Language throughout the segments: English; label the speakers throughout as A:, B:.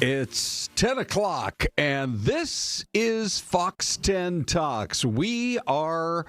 A: It's 10 o'clock, and this is Fox 10 Talks. We are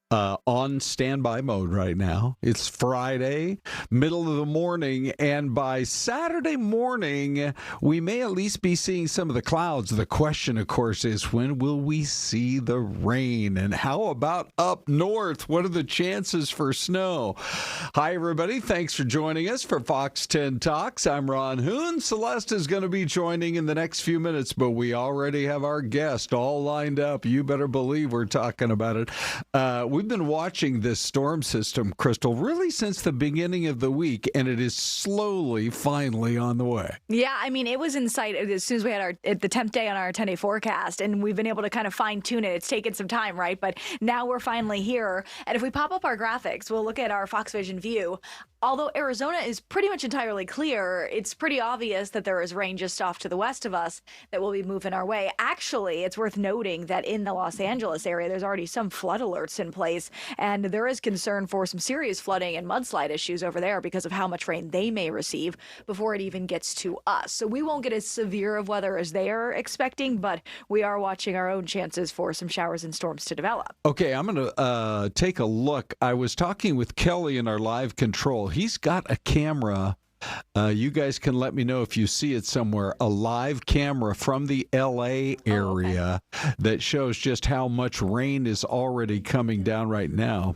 A: on standby mode right now. It's Friday, middle of the morning, and by Saturday morning, we may at least be seeing some of the clouds. The question, of course, is when will we see the rain? And how about up north? What are the chances for snow? Hi, everybody. Thanks for joining us for Fox 10 Talks. I'm Ron Hoon. Syleste is going to be joining in the next few minutes, but we already have our guest all lined up. You better believe we're talking about it. We've been watching this storm system, Krystal, really since the beginning of the week, and it is slowly, finally on the way.
B: Yeah, I mean, it was in sight as soon as we had the 10th day on our 10-day forecast, and we've been able to kind of fine-tune it. It's taken some time, right? But now we're finally here. And if we pop up our graphics, we'll look at our Fox Vision view. Although Arizona is pretty much entirely clear, it's pretty obvious that there is rain just off to the west of us that will be moving our way. Actually, it's worth noting that in the Los Angeles area, there's already some flood alerts in place, and there is concern for some serious flooding and mudslide issues over there because of how much rain they may receive before it even gets to us. So we won't get as severe of weather as they are expecting, but we are watching our own chances for some showers and storms to develop.
A: Okay, I'm going to take a look. I was talking with Kelly in our live control. He's got a camera. You guys can let me know if you see it somewhere. A live camera from the L.A. area that shows just how much rain is already coming down right now.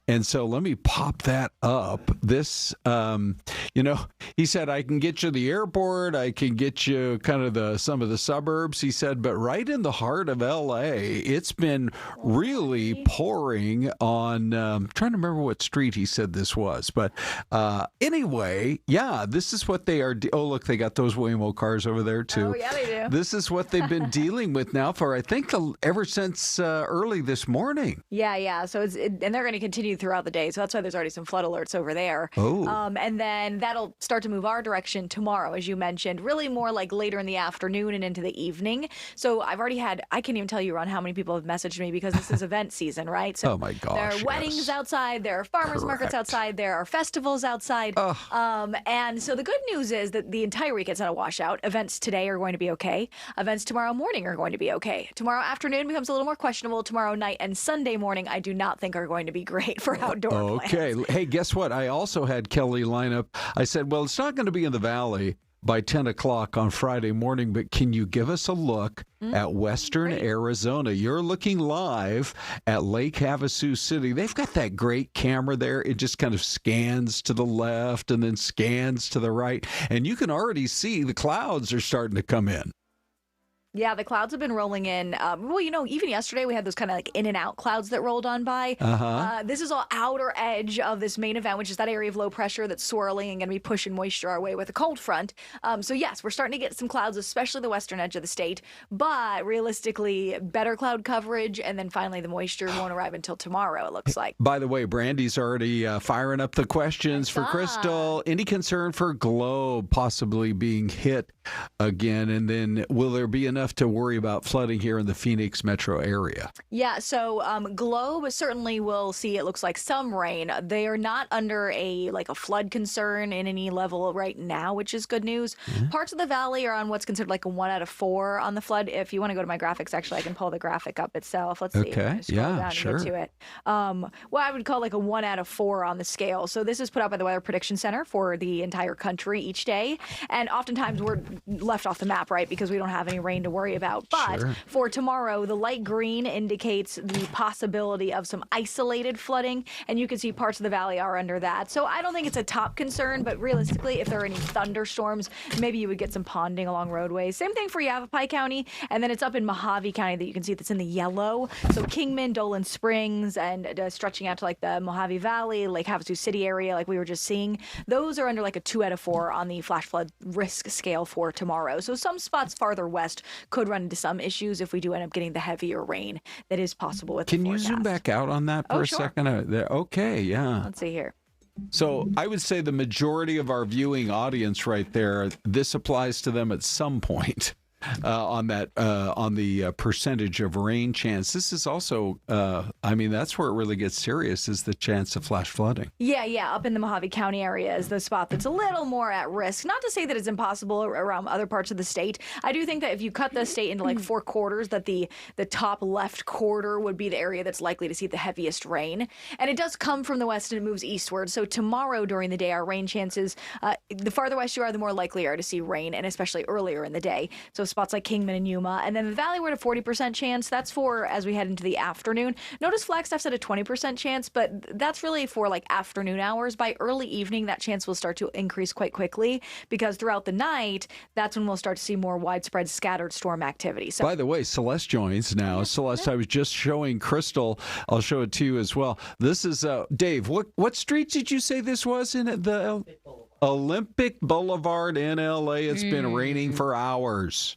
A: And so let me pop that up. This, he said, I can get you the airport. I can get you kind of some of the suburbs. He said, but right in the heart of L.A., it's been really pouring on, I'm trying to remember what street he said this was. But anyway, yeah, this is what they are. Oh, look, they got those Waymo cars over there, too.
B: Oh, yeah, they do.
A: This is what they've been dealing with now for, I think, ever since early this morning.
B: Yeah. So and they're going to continue throughout the day. So that's why there's already some flood alerts over there.
A: Oh.
B: And then that'll start to move our direction tomorrow, as you mentioned, really more like later in the afternoon and into the evening. So I've already I can't even tell you, Ron, how many people have messaged me because this is event season, right? So
A: oh my gosh,
B: there are weddings outside, there are farmers markets outside, there are festivals outside. And so the good news is that the entire weekend's not a washout. Events today are going to be okay. Events tomorrow morning are going to be okay. Tomorrow afternoon becomes a little more questionable. Tomorrow night and Sunday morning, I do not think are going to be great for outdoor plans.
A: Okay. Hey, guess what? I also had Kelly line up. I said, well, it's not going to be in the valley by 10 o'clock on Friday morning, but can you give us a look at western Arizona? You're looking live at Lake Havasu City. They've got that great camera there. It just kind of scans to the left and then scans to the right. And you can already see the clouds are starting to come in.
B: Yeah, the clouds have been rolling in. Even yesterday we had those kind of like in and out clouds that rolled on by. This is all outer edge of this main event, which is that area of low pressure that's swirling and going to be pushing moisture our way with a cold front. So yes, we're starting to get some clouds, especially the western edge of the state. But realistically, better cloud coverage, and then finally the moisture won't arrive until tomorrow, it looks like.
A: By the way, Brandy's already firing up the questions for Krystal. Any concern for Globe possibly being hit again? And then will there be enough to worry about flooding here in the Phoenix metro area?
B: Yeah, so Globe certainly will see, it looks like, some rain. They are not under a flood concern in any level right now, which is good news. Parts of the valley are on what's considered like a 1 out of 4 on the flood. If you want to go to my graphics, actually, I can pull the graphic up itself. Let's see.
A: Okay, yeah, sure.
B: And get to it. What I would call like a 1 out of 4 on the scale. So this is put out by the Weather Prediction Center for the entire country each day. And oftentimes we're left off the map, right, because we don't have any rain to worry about. But for tomorrow, the light green indicates the possibility of some isolated flooding, and you can see parts of the valley are under that. So I don't think it's a top concern, but realistically, if there are any thunderstorms, maybe you would get some ponding along roadways. Same thing for Yavapai County, and then it's up in Mojave County that you can see that's in the yellow. So Kingman, Dolan Springs, and stretching out to like the Mojave Valley, Lake Havasu City area, like we were just seeing, those are under like a 2 out of 4 on the flash flood risk scale for tomorrow. So some spots farther west could run into some issues if we do end up getting the heavier rain that is possible with the forecast. Can you
A: zoom back out on that for a second? Okay, yeah.
B: Let's see here.
A: So I would say the majority of our viewing audience right there, this applies to them at some point. on the percentage of rain chance. This is also, that's where it really gets serious, is the chance of flash flooding.
B: Yeah. Up in the Mojave County area is the spot that's a little more at risk. Not to say that it's impossible around other parts of the state. I do think that if you cut the state into like 4 quarters, that the top left quarter would be the area that's likely to see the heaviest rain. And it does come from the west and it moves eastward. So tomorrow during the day, our rain chances, the farther west you are, the more likely you are to see rain, and especially earlier in the day. So spots like Kingman and Yuma. And then the valley, we're at a 40% chance. That's for as we head into the afternoon. Notice Flagstaff's at a 20% chance, but that's really for like afternoon hours. By early evening, that chance will start to increase quite quickly, because throughout the night, that's when we'll start to see more widespread scattered storm activity. So,
A: by the way, Syleste joins now. Syleste, I was just showing Krystal. I'll show it to you as well. This is Dave. What street did you say this was in the Olympic Boulevard in LA? It's been raining for hours.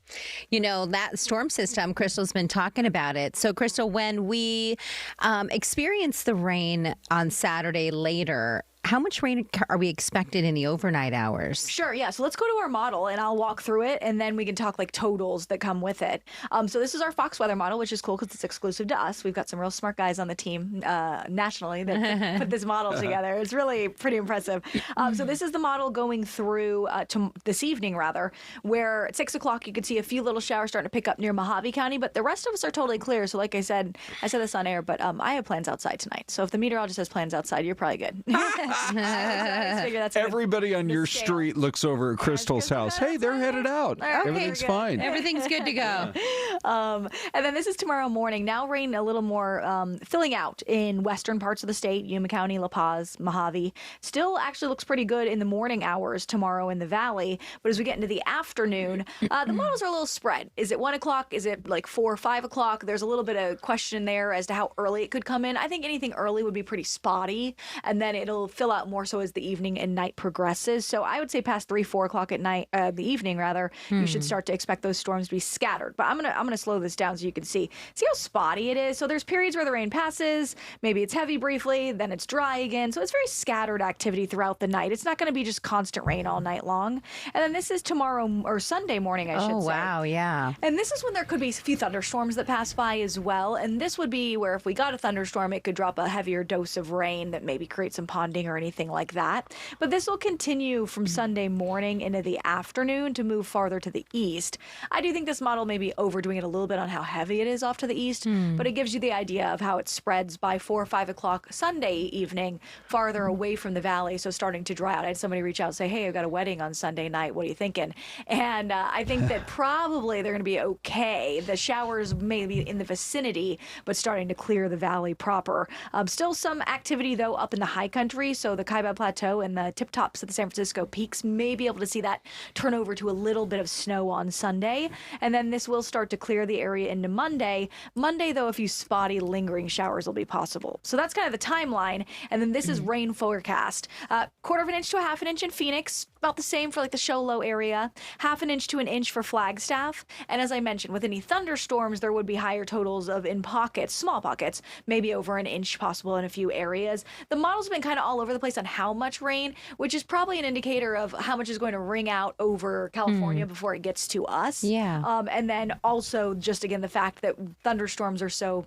C: You know, that storm system, Krystal's been talking about it. So, Krystal, when we experienced the rain on Saturday later, how much rain are we expected in the overnight hours?
B: Sure, yeah. So let's go to our model and I'll walk through it, and then we can talk like totals that come with it. So this is our Fox weather model, which is cool because it's exclusive to us. We've got some real smart guys on the team nationally that put this model together. It's really pretty impressive. So this is the model going through to this evening, rather, where at 6 o'clock you can see a few little showers starting to pick up near Mojave County, but the rest of us are totally clear. So like I said this on air, but I have plans outside tonight. So if the meteorologist has plans outside, you're probably good.
A: Everybody on your street looks over at Krystal's house. Hey, they're headed out.
C: Okay,
A: everything's fine.
C: Everything's good to go.
B: And then this is tomorrow morning. Now rain a little more filling out in western parts of the state, Yuma County, La Paz, Mojave. Still actually looks pretty good in the morning hours tomorrow in the valley. But as we get into the afternoon, the models are a little spread. Is it 1 o'clock? Is it like 4 or 5 o'clock? There's a little bit of question there as to how early it could come in. I think anything early would be pretty spotty, and then it'll fill out more so as the evening and night progresses. So I would say past 3, 4 o'clock at night, the evening rather, you should start to expect those storms to be scattered. But I'm gonna slow this down so you can see how spotty it is. So there's periods where the rain passes, maybe it's heavy briefly, then it's dry again. So it's very scattered activity throughout the night. It's not going to be just constant rain all night long. And then this is tomorrow or Sunday morning, I should say.
C: Oh wow, yeah.
B: And this is when there could be a few thunderstorms that pass by as well. And this would be where if we got a thunderstorm, it could drop a heavier dose of rain that maybe creates some ponding or anything like that. But this will continue from Sunday morning into the afternoon to move farther to the east. I do think this model may be overdoing it a little bit on how heavy it is off to the east, but it gives you the idea of how it spreads by 4 or 5 o'clock Sunday evening farther away from the valley, so starting to dry out. I had somebody reach out and say, hey, I've got a wedding on Sunday night. What are you thinking? And I think that probably they're going to be okay. The showers may be in the vicinity, but starting to clear the valley proper. Still some activity, though, up in the high country, so the Kaibab Plateau and the tip tops of the San Francisco peaks may be able to see that turn over to a little bit of snow on Sunday. And then this will start to clear the area into Monday. Monday, though, a few spotty lingering showers will be possible. So that's kind of the timeline. And then this is rain forecast. 1/4 of an inch to a 1/2 an inch in Phoenix. About the same for like the Show Low area. 1/2 an inch to an inch for Flagstaff. And as I mentioned, with any thunderstorms, there would be higher totals of in pockets, small pockets, maybe over an inch possible in a few areas. The model's been kind of all over the place on how much rain, which is probably an indicator of how much is going to ring out over California before it gets to us.
C: Yeah.
B: And then also just again the fact that thunderstorms are so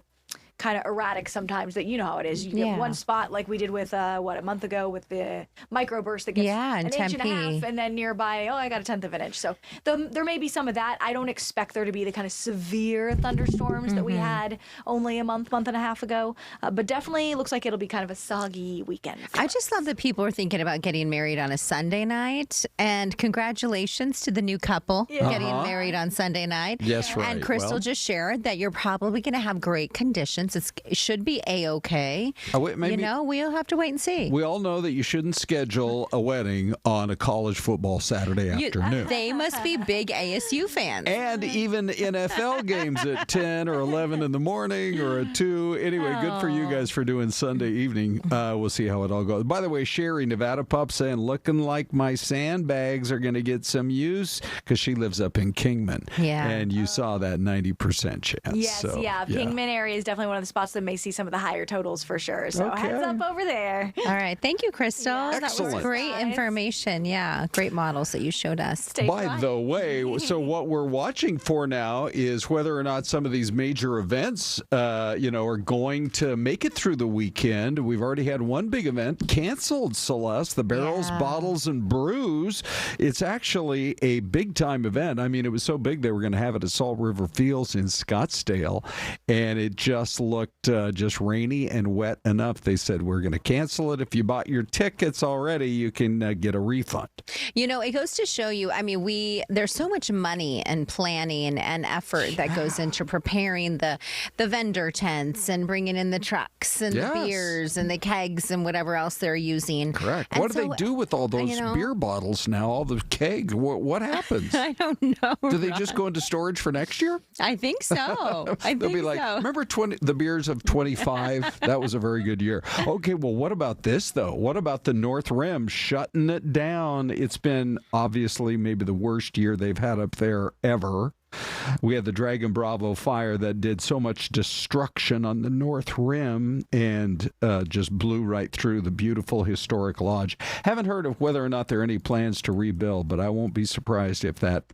B: kind of erratic sometimes that you know how it is. You get one spot like we did with a month ago with the microburst that gets an inch and a half, and then nearby, I got a 1/10 of an inch. So there may be some of that. I don't expect there to be the kind of severe thunderstorms that we had only a month and a half ago, but definitely looks like it'll be kind of a soggy weekend.
C: I just love that people are thinking about getting married on a Sunday night, and congratulations to the new couple getting married on Sunday night.
A: Yes, right.
C: And Krystal just shared that you're probably going to have great conditions. It should be A-okay. We'll have to wait and see.
A: We all know that you shouldn't schedule a wedding on a college football Saturday afternoon.
C: They must be big ASU fans.
A: And even NFL games at 10 or 11 in the morning or at 2. Anyway, good for you guys for doing Sunday evening. We'll see how it all goes. By the way, Sherry, Nevada Pup, saying, looking like my sandbags are going to get some use because she lives up in Kingman.
C: Yeah.
A: And you saw that 90% chance.
B: Yes,
A: so,
B: Kingman area is definitely one of one of the spots that may see some of the higher totals for sure. So
A: Okay.
B: heads up over there.
C: All right. Thank you, Krystal. That was
A: Excellent.
C: great
B: Nice.
C: information. Yeah. Great models that you showed us.
B: Stay
A: By
B: dry.
A: the way, so what we're watching for now is whether or not some of these major events, are going to make it through the weekend. We've already had one big event canceled, Celeste, the Barrels,
C: Yeah.
A: Bottles, and Brews. It's actually a big-time event. I mean, it was so big they were going to have it at Salt River Fields in Scottsdale, and it just looked just rainy and wet enough. They said, we're going to cancel it. If you bought your tickets already, you can get a refund.
C: It goes to show you, I mean, there's so much money and planning and effort that goes into preparing the vendor tents and bringing in the trucks and
A: Yes.
C: the beers and the kegs and whatever else they're using.
A: Correct.
C: And
A: What do
C: so,
A: they do with all those
C: you know-
A: beer bottles now, all the kegs? What happens?
C: I don't know.
A: Do they just go into storage for next year?
C: I think so.
A: They'll be like,
C: so.
A: remember the beers of 25? That was a very good year. Okay, well, what about this, though? What about the North Rim shutting it down? It's been obviously maybe the worst year they've had up there ever. We had the Dragon Bravo fire that did so much destruction on the North Rim and just blew right through the beautiful historic lodge. Haven't heard of whether or not there are any plans to rebuild, but I won't be surprised if that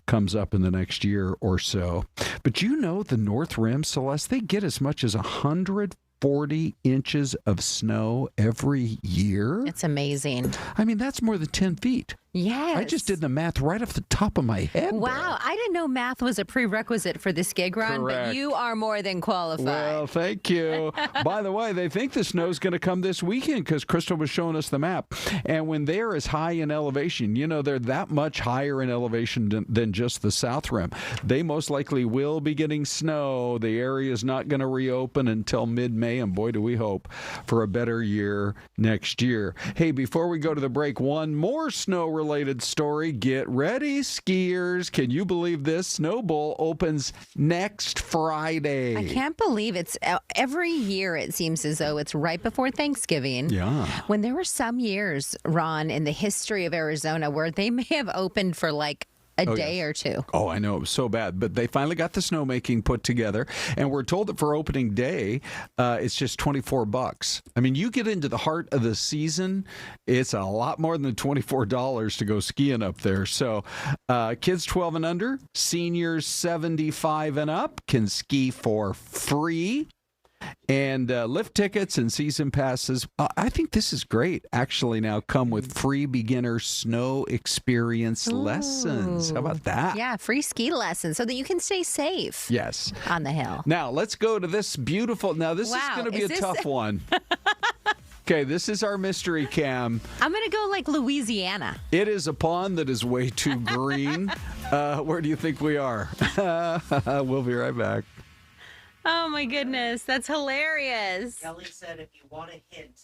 A: comes up in the next year or so. But the North Rim, Celeste, they get as much as 140 inches of snow every year.
C: It's amazing.
A: I mean, that's more than 10 feet.
C: Yes.
A: I just did the math right off the top of my head.
C: Wow. I didn't know math was a prerequisite for this gig run,
A: Correct.
C: but you are more than qualified.
A: Well, thank you. By the way, they think the snow's going to come this weekend because Krystal was showing us the map. And when they're as high in elevation, they're that much higher in elevation than just the South Rim. They most likely will be getting snow. The area is not going to reopen until mid-May, and boy, do we hope for a better year next year. Hey, before we go to the break, one more snow-related story. Get ready, skiers. Can you believe this? Snow Bowl opens next Friday.
C: I can't believe it's every year it seems as though it's right before Thanksgiving.
A: Yeah.
C: When there were some years, Ron, in the history of Arizona where they may have opened for like a day or two.
A: Oh, I know. It was so bad. But they finally got the snowmaking put together. And we're told that for opening day, it's just $24. I mean, you get into the heart of the season, it's a lot more than $24 to go skiing up there. So kids 12 and under, seniors 75 and up can ski for free. And lift tickets and season passes, I think this is great, actually now come with free beginner snow experience lessons. How about that?
C: Yeah, free ski lessons so that you can stay safe
A: Yes.
C: on the hill.
A: Now, let's go to this beautiful, this is
C: Wow,
A: going to be
C: is
A: a
C: this-
A: tough one. Okay, this is our mystery cam.
C: I'm going to go like Louisiana.
A: It is a pond that is way too green. Where do you think we are? We'll be right back.
C: Oh my goodness, that's hilarious.
D: Kelly said if you want a hint.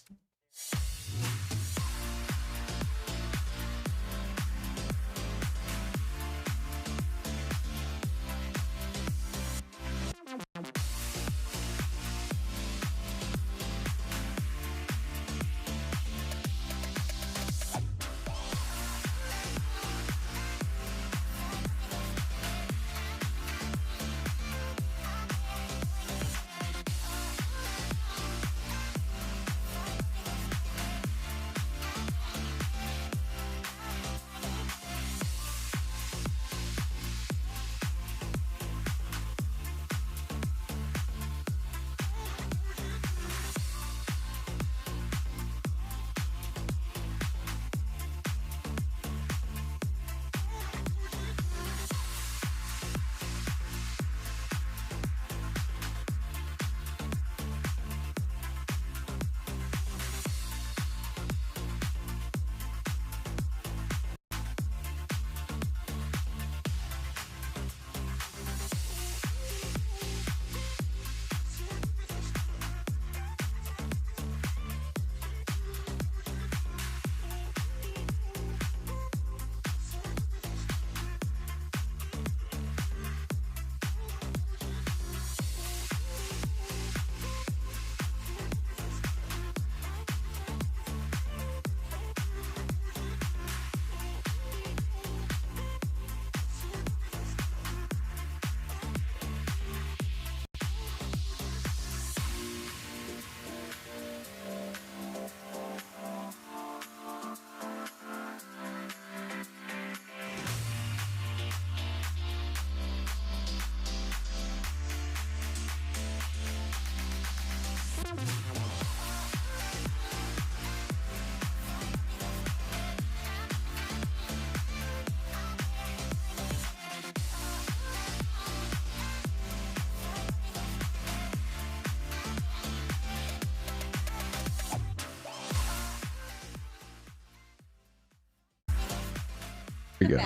A: go.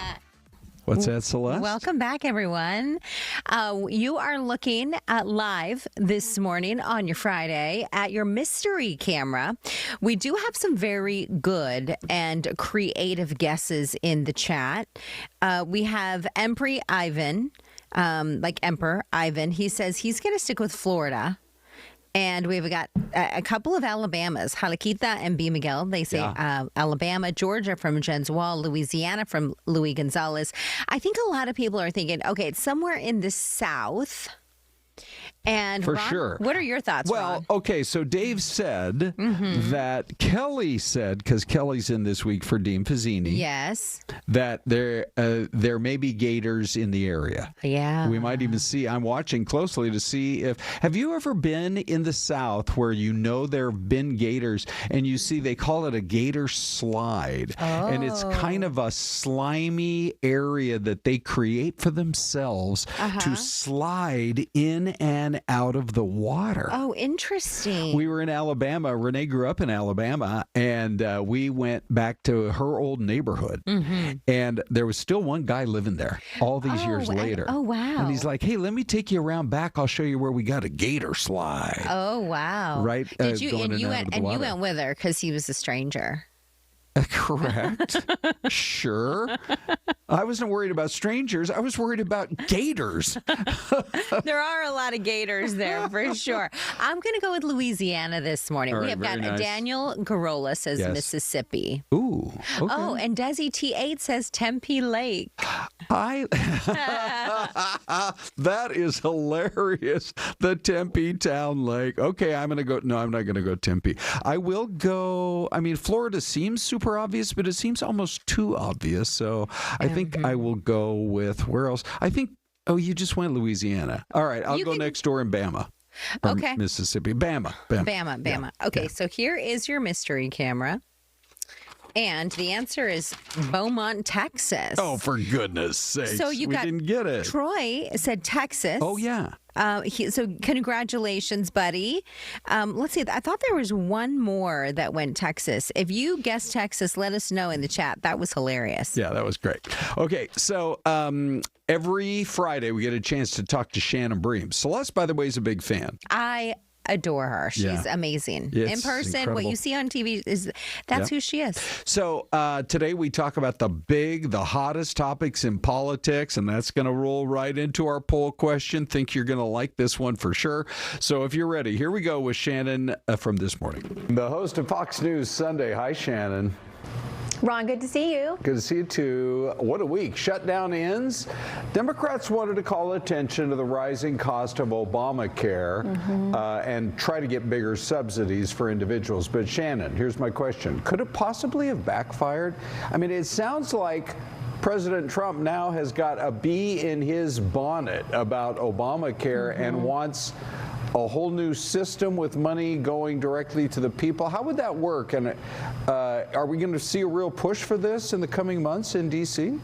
A: What's that, Celeste?
C: Welcome back, everyone. You are looking at live this morning on your Friday at your mystery camera. We do have some very good and creative guesses in the chat. We have Emperor Ivan, like Emperor Ivan. He says he's going to stick with Florida. And we've got a couple of Alabamas, Halaquita and B. Miguel. They say Alabama, Georgia from Jen's Wall, Louisiana from Louis Gonzalez. I think a lot of people are thinking, okay, it's somewhere in the South. And
A: for
C: Ron,
A: sure.
C: What are your thoughts,
A: Well,
C: Ron?
A: okay, so Dave said that Kelly said, because Kelly's in this week for Dean Pizzini,
C: Yes.
A: that there may be gators in the area.
C: Yeah.
A: We might even see, I'm watching closely to see if, have you ever been in the South where you know there have been gators and you see they call it a gator slide? And it's kind of a slimy area that they create for themselves to slide in and out of the water.
C: Oh, interesting.
A: We were in Alabama. Renee grew up in Alabama, and we went back to her old neighborhood. And there was still one guy living there all these years later.
C: Oh, wow.
A: And he's like, hey, let me take you around back. I'll show you where we got a gator slide.
C: Oh, wow.
A: Right?
C: Did you?
A: Going
C: And you
A: in and out
C: went.
A: of the
C: And you
A: water.
C: went with her because he was a stranger.
A: Correct. Sure. I wasn't worried about strangers. I was worried about gators.
C: There are a lot of gators there for sure. I'm going to go with Louisiana this morning.
A: All
C: We
A: right,
C: have got
A: very nice.
C: Daniel Garola says
A: Yes.
C: Mississippi.
A: Ooh. Okay.
C: Oh, and Desi T8 says Tempe Lake.
A: That is hilarious. The Tempe Town Lake. Okay, I'm going to go. No, I'm not going to go Tempe. I will go. I mean, Florida seems super obvious, but it seems almost too obvious. So I think I will go with where else? I think. Oh, you just went Louisiana. All right, I'll go next door in Bama. Or
C: Okay.
A: Mississippi. Bama.
C: Bama.
A: Yeah.
C: Okay, so here is your mystery camera. And the answer is Beaumont, Texas.
A: Oh, for goodness sakes.
C: So you
A: we
C: got
A: didn't get it.
C: Troy said Texas.
A: Oh, yeah.
C: So congratulations, buddy. Let's see. I thought there was one more that went Texas. If you guessed Texas, let us know in the chat. That was hilarious.
A: Yeah, that was great. Okay, so every Friday we get a chance to talk to Shannon Bream. Celeste, by the way, is a big fan.
C: I adore her. She's
A: Yeah.
C: amazing.
A: It's
C: in person,
A: incredible.
C: what you see on TV that's who she is.
A: So today we talk about the hottest topics in politics, and that's going to roll right into our poll question. Think you're going to like this one for sure. So if you're ready, here we go with Shannon from This Morning. The host of Fox News Sunday. Hi, Shannon.
E: Ron, good to see you.
A: Good to see you too. What a week. Shutdown ends. Democrats wanted to call attention to the rising cost of Obamacare and try to get bigger subsidies for individuals. But Shannon, here's my question. Could it possibly have backfired? I mean, it sounds like President Trump now has got a bee in his bonnet about Obamacare and wants a whole new system with money going directly to the people. How would that work? And are we going to see a real push for this in the coming months in D.C.?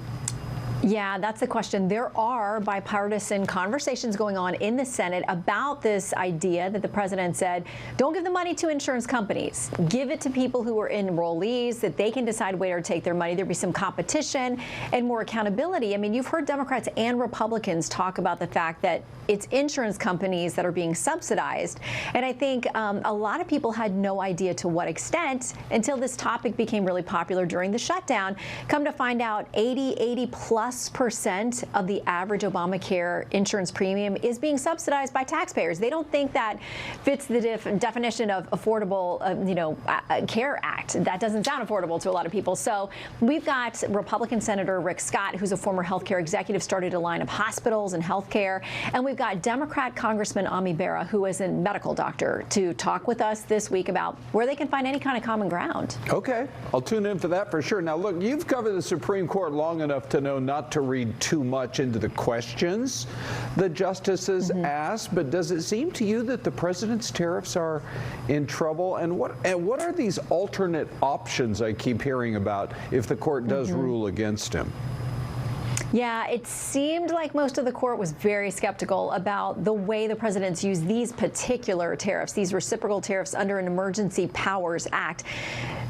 E: Yeah, that's the question. There are bipartisan conversations going on in the Senate about this idea that the president said, don't give the money to insurance companies. Give it to people who are enrollees, that they can decide where to take their money. There'll be some competition and more accountability. I mean, you've heard Democrats and Republicans talk about the fact that it's insurance companies that are being subsidized. And I think a lot of people had no idea to what extent until this topic became really popular during the shutdown. Come to find out, 80+ % of the average Obamacare insurance premium is being subsidized by taxpayers. They don't think that fits the definition of Affordable Care Act. That doesn't sound affordable to a lot of people. So we've got Republican Senator Rick Scott, who's a former healthcare executive, started a line of hospitals and healthcare. And we've got Democrat Congressman Ami Bera, who is a medical doctor, to talk with us this week about where they can find any kind of common ground.
A: Okay, I'll tune in for that for sure. Now, look, you've covered the Supreme Court long enough to know not to read too much into the questions the justices ask, but does it seem to you that the president's tariffs are in trouble? And what are these alternate options I keep hearing about if the court does rule against him?
E: Yeah, it seemed like most of the court was very skeptical about the way the president's used these particular tariffs, these reciprocal tariffs under an Emergency Powers Act.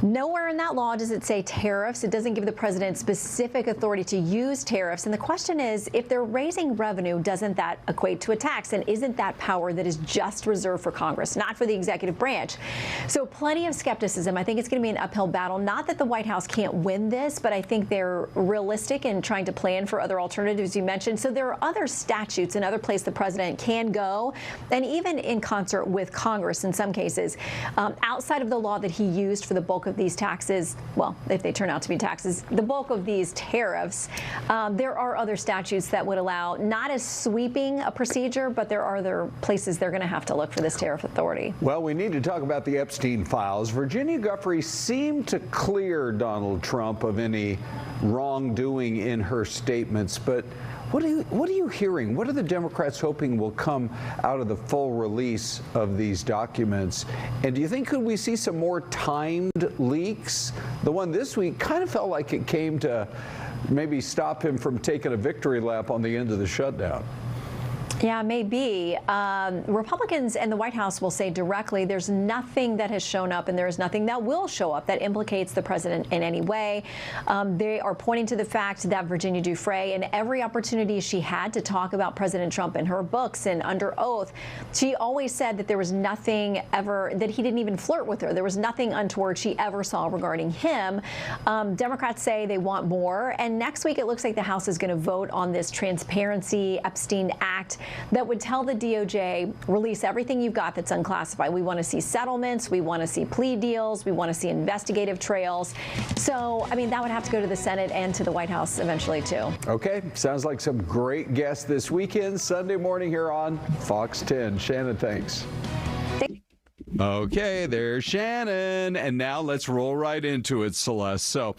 E: Nowhere in that law does it say tariffs. It doesn't give the president specific authority to use tariffs. And the question is, if they're raising revenue, doesn't that equate to a tax? And isn't that power that is just reserved for Congress, not for the executive branch? So plenty of skepticism. I think it's going to be an uphill battle. Not that the White House can't win this, but I think they're realistic in trying to plan for other alternatives you mentioned. So there are other statutes and other places the president can go, and even in concert with Congress in some cases, outside of the law that he used for the bulk of these taxes, well, if they turn out to be taxes, the bulk of these tariffs, there are other statutes that would allow not as sweeping a procedure, but there are other places they're going to have to look for this tariff authority.
A: Well, we need to talk about the Epstein files. Virginia Giuffre seemed to clear Donald Trump of any wrongdoing in her statements, but what are you hearing? What are the Democrats hoping will come out of the full release of these documents? And do you think could we see some more timed leaks? The one this week kind of felt like it came to maybe stop him from taking a victory lap on the end of the shutdown.
E: Yeah, maybe. Republicans and the White House will say directly there's nothing that has shown up and there is nothing that will show up that implicates the president in any way. They are pointing to the fact that Virginia Giuffre, in every opportunity she had to talk about President Trump in her books and under oath, she always said that there was nothing ever, that he didn't even flirt with her. There was nothing untoward she ever saw regarding him. Democrats say they want more. And next week, it looks like the House is going to vote on this Transparency Epstein Act that would tell the DOJ, release everything you've got that's unclassified. We want to see settlements. We want to see plea deals. We want to see investigative trails. So, I mean, that would have to go to the Senate and to the White House eventually, too.
A: Okay. Sounds like some great guests this weekend, Sunday morning here on Fox 10. Shannon, thanks. Okay, there's Shannon. And now let's roll right into it, Celeste. So,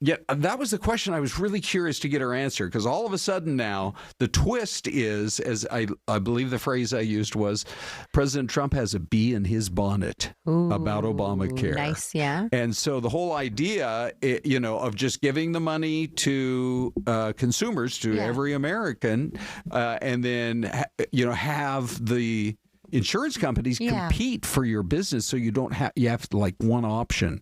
A: yeah, that was the question I was really curious to get her answer, because all of a sudden now the twist is, as I believe the phrase I used was, President Trump has a bee in his bonnet about Obamacare.
C: Nice, yeah.
A: And so the whole idea, of just giving the money to consumers, to every American, and then, have the insurance companies compete for your business, so you have like one option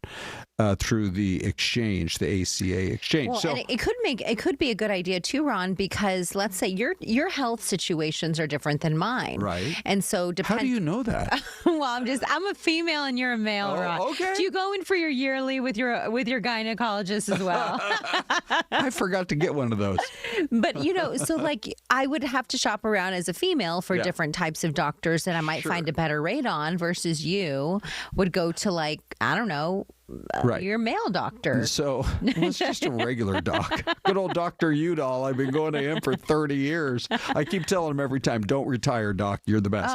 A: through the exchange, the ACA exchange.
C: Well, and it could be a good idea too, Ron, because let's say your health situations are different than mine,
A: right?
C: And so
A: how do you know that?
C: Well, I'm a female and you're a male, Ron.
A: Okay.
C: Do you go in for your yearly with your gynecologist as well?
A: I forgot to get one of those.
C: But so like I would have to shop around as a female for different types of doctors that I might find a better rate on, versus you would go to, like, I don't know, your male doctor.
A: So it's just a regular doc. Good old Dr. Udall. I've been going to him for 30 years. I keep telling him every time, don't retire, doc. You're the best.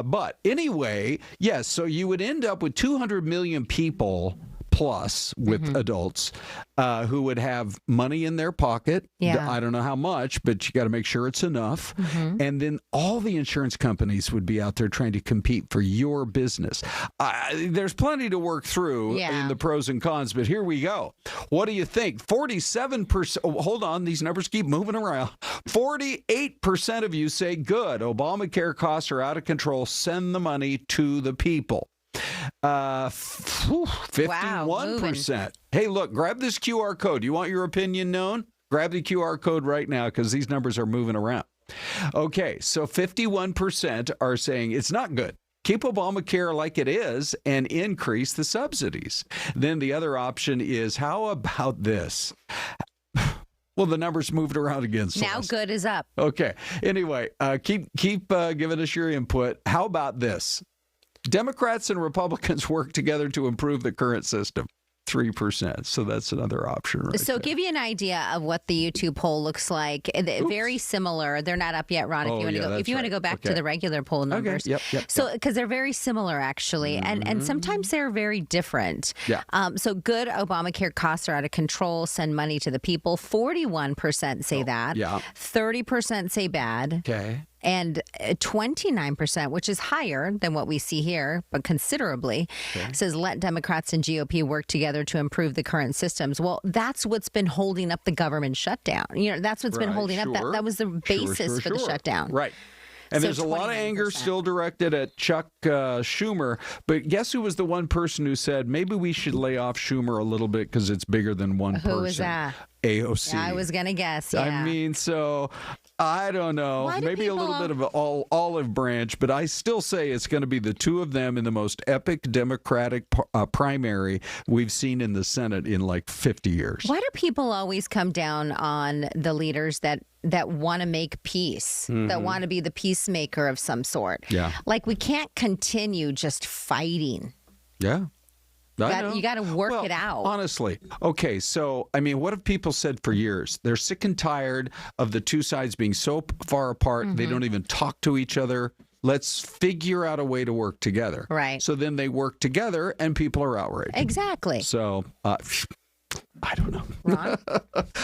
A: But anyway, yes, so you would end up with 200 million people plus with adults who would have money in their pocket.
C: Yeah.
A: I don't know how much, but you got to make sure it's enough. And then all the insurance companies would be out there trying to compete for your business. There's plenty to work through in the pros and cons, but here we go. What do you think? 47%. Oh, hold on. These numbers keep moving around. 48% of you say good. Obamacare costs are out of control. Send the money to the people. 51%. Hey, look, grab this QR code. You want your opinion known? Grab the QR code right now, because these numbers are moving around. Okay, so 51% are saying it's not good. Keep Obamacare like it is and increase the subsidies. Then the other option is, how about this? Well, the numbers moved around again.
C: Now good is up.
A: Okay. Anyway, keep giving us your input. How about this? Democrats and Republicans work together to improve the current system. 3%. So that's another option right
C: So
A: there.
C: give you an idea of what the YouTube poll looks like. Very similar. They're not up yet, Ron. If you want to go back to the regular poll numbers.
A: Yep.
C: So because they're very similar, actually. And sometimes they're very different.
A: Yeah.
C: So good, Obamacare costs are out of control. Send money to the people. 41% say that.
A: Yeah.
C: 30% say bad.
A: Okay.
C: And 29%, which is higher than what we see here, but considerably, says let Democrats and GOP work together to improve the current systems. Well, that's what's been holding up the government shutdown. That's what's been holding up. That was the basis for the shutdown.
A: Right. And
C: So
A: there's a lot of anger
C: 29%.
A: still directed at Chuck Schumer. But guess who was the one person who said maybe we should lay off Schumer a little bit because it's bigger than one person?
C: Who was that?
A: AOC.
C: I was going to guess, yeah.
A: I mean, so I don't know.
C: Why do
A: Maybe a little
C: people-
A: bit of an olive branch, but I still say it's going to be the two of them in the most epic Democratic primary we've seen in the Senate in like 50 years.
C: Why do people always come down on the leaders that want to make peace, that want to be the peacemaker of some sort?
A: Yeah.
C: Like, we can't continue just fighting.
A: Yeah.
C: You got to work it out.
A: Honestly. Okay, so, I mean, what have people said for years? They're sick and tired of the two sides being so far apart, they don't even talk to each other. Let's figure out a way to work together.
C: Right.
A: So then they work together and people are outraged.
C: Exactly.
A: So, I don't know.
C: Ron?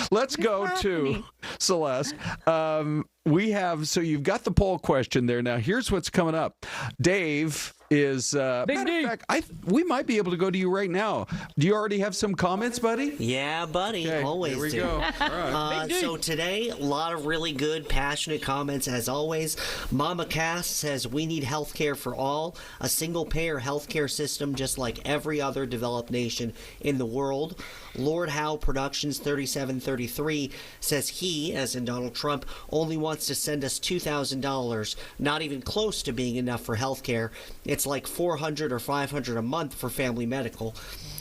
A: Let's go to Celeste. So you've got the poll question there. Now, here's what's coming up. Dave is, matter of fact, we might be able to go to you right now. Do you already have some comments, buddy?
D: Yeah, buddy.
A: Okay,
D: Always
A: here we
D: do.
A: go. All right.
D: So today, a lot of really good, passionate comments as always. Mama Cass says we need health care for all, a single-payer health care system just like every other developed nation in the world. Lord Howe Productions 3733 says he, as in Donald Trump, only wants to send us $2,000, not even close to being enough for health care. It's like $400 or $500 a month for family medical.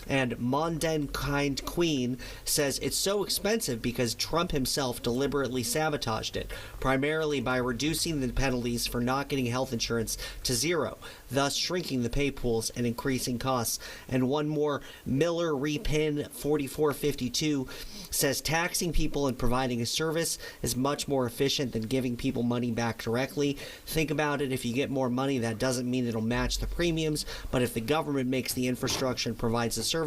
D: And Mondaine Kind Queen says it's so expensive because Trump himself deliberately sabotaged it, primarily by reducing the penalties for not getting health insurance to zero, thus shrinking the pay pools and increasing costs. And one more, Miller Repin 4452 says taxing people and providing a service is much more efficient than giving people money back directly. Think about it, if you get more money, that doesn't mean it'll match the premiums, but if the government makes the infrastructure and provides the service,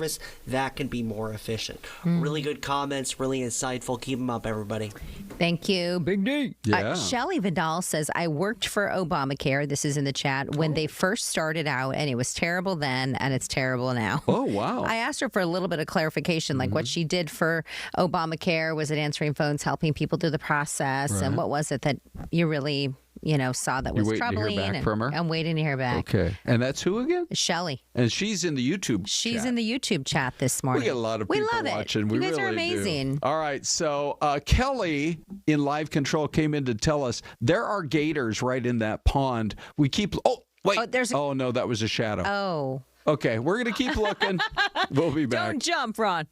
D: that can be more efficient. Really good comments, really insightful. Keep them up, everybody.
C: Thank you. Big D.
A: Yeah.
C: Shelley Vidal says, I worked for Obamacare. This is in the chat. When they first started out, and it was terrible then, and it's terrible now.
A: Oh, wow.
C: I asked her for a little bit of clarification, like what she did for Obamacare. Was it answering phones, helping people through the process?
A: Right.
C: And what was it that you really, saw that was
A: waiting to hear
C: troubling?
A: back
C: And
A: from her?
C: I'm waiting to hear back.
A: Okay. And that's who again?
C: Shelley.
A: And she's in the YouTube
C: She's
A: chat.
C: in the YouTube chat this morning.
A: We get a lot of people
C: love
A: watching.
C: It.
A: We
C: You guys
A: really
C: are amazing.
A: do. All right. So Kelly in live control came in to tell us there are gators right in that pond. We keep. Oh, wait.
C: Oh,
A: no, that was a shadow.
C: Oh.
A: Okay. We're going to keep looking. We'll be back.
C: Don't jump, Ron.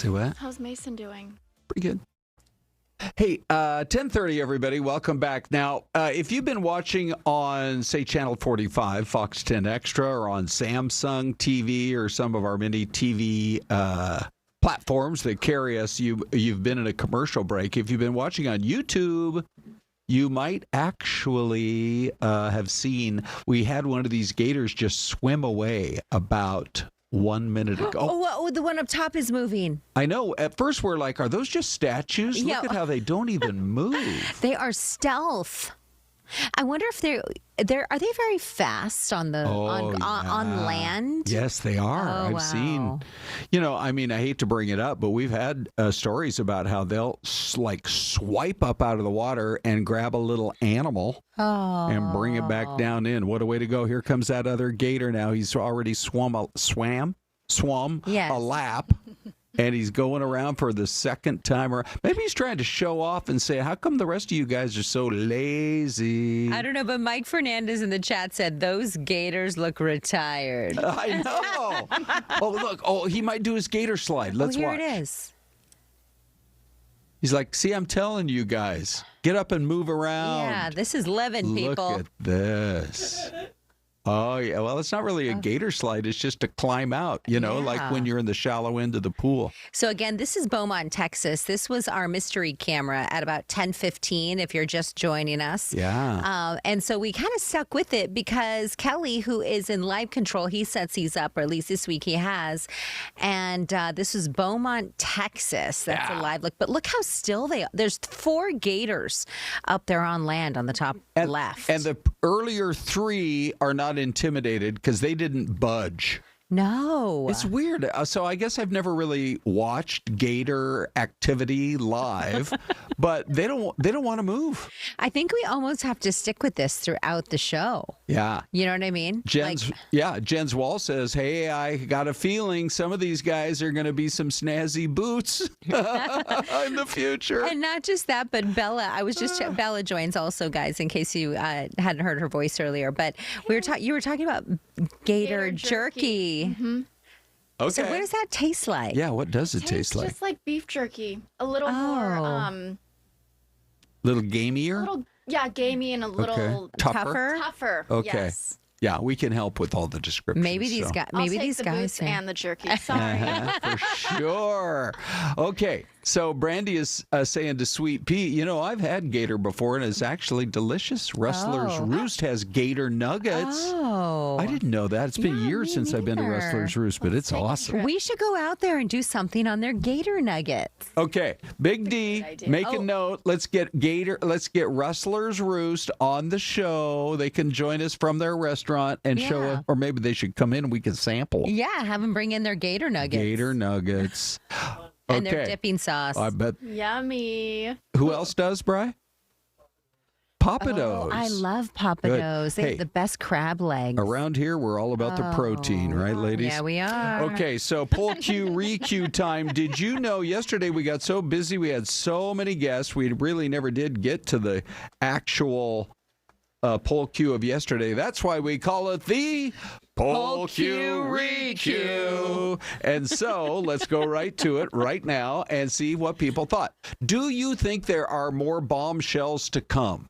A: Say what?
F: How's Mason doing?
A: Pretty good. Hey, 10:30, everybody. Welcome back. Now, if you've been watching on, say, Channel 45, Fox 10 Extra, or on Samsung TV, or some of our many TV platforms that carry us, you've been in a commercial break. If you've been watching on YouTube, you might actually have seen we had one of these gators just swim away about 1 minute ago.
C: Oh, the one up top is moving.
A: I know. At first, we're like, are those just statues?
C: Yeah.
A: Look at how they don't even move.
C: They are stealth. I wonder if they're are they very fast on the on land?
A: Yes, they are.
C: Oh,
A: I've
C: wow.
A: seen. I mean, I hate to bring it up, but we've had stories about how they'll swipe up out of the water and grab a little animal and bring it back down in. What a way to go! Here comes that other gator now. He's already swum
C: Yes.
A: a lap. And he's going around for the second time. Or maybe he's trying to show off and say, how come the rest of you guys are so lazy?
C: I don't know, but Mike Fernandez in the chat said those gators look retired.
A: I know. Oh, look. Oh, he might do his gator slide. Let's
C: here
A: watch.
C: it is.
A: He's like, see, I'm telling you guys. Get up and move around.
C: Yeah, this is living, people.
A: Look at this. Oh, yeah. Well, it's not really a gator slide. It's just to climb out, like when you're in the shallow end of the pool.
C: So, again, this is Beaumont, Texas. This was our mystery camera at about 10:15, if you're just joining us.
A: Yeah.
C: And so we kind of stuck with it because Kelly, who is in live control, he sets these up, or at least this week he has. And this was Beaumont, Texas. That's a live look. But look how still they are. There's 4 gators up there on land on the top left.
A: And the earlier 3 are not intimidated because they didn't budge.
C: No.
A: It's weird. So I guess I've never really watched gator activity live, but they don't want to move.
C: I think we almost have to stick with this throughout the show.
A: Yeah.
C: You know what I mean?
A: Jen's Wall says, hey, I got a feeling some of these guys are going to be some snazzy boots in the future.
C: And not just that, but Bella, Bella joins also, guys, in case you hadn't heard her voice earlier, but you were talking about gator jerky.
F: Mm-hmm.
A: Okay.
C: So what does that taste like?
A: Yeah, what does it taste like?
F: Just like beef jerky. A little more,
A: little gamier?
F: gamey and a little
C: Tougher?
A: Okay.
F: Yes.
A: Yeah, we can help with all the descriptions.
C: Maybe these
A: so.
C: guys.
F: I'll
C: Maybe
F: take
C: these
F: the
C: guys.
F: boots and the jerky. Sorry.
A: For sure. Okay, so Brandy is saying to Sweet Pea, I've had gator before, and it's actually delicious. Rustler's Roost has gator nuggets.
C: Oh.
A: I didn't know that. It's been years
C: me
A: since I've been to
C: neither.
A: Rustler's Roost, but it's awesome.
C: We should go out there and do something on their gator nuggets.
A: Okay, Big D, make a note. Let's get Rustler's Roost on the show. They can join us from their restaurant and show us, or maybe they should come in and we can sample.
C: Yeah, have them bring in their gator nuggets.
A: Gator nuggets.
C: And their dipping sauce.
A: I bet.
F: Yummy.
A: Who else does, Bri? Papados.
C: Oh, I love Papados. They have the best crab legs.
A: Around here, we're all about the protein, right, ladies?
C: Yeah, we are.
A: Okay, so pull Q, re-Q time. Did you know yesterday we got so busy, we had so many guests, we really never did get to the actual poll Q of yesterday. That's why we call it the Poll Q Re-Q. And so let's go right to it right now and see what people thought. Do you think there are more bombshells to come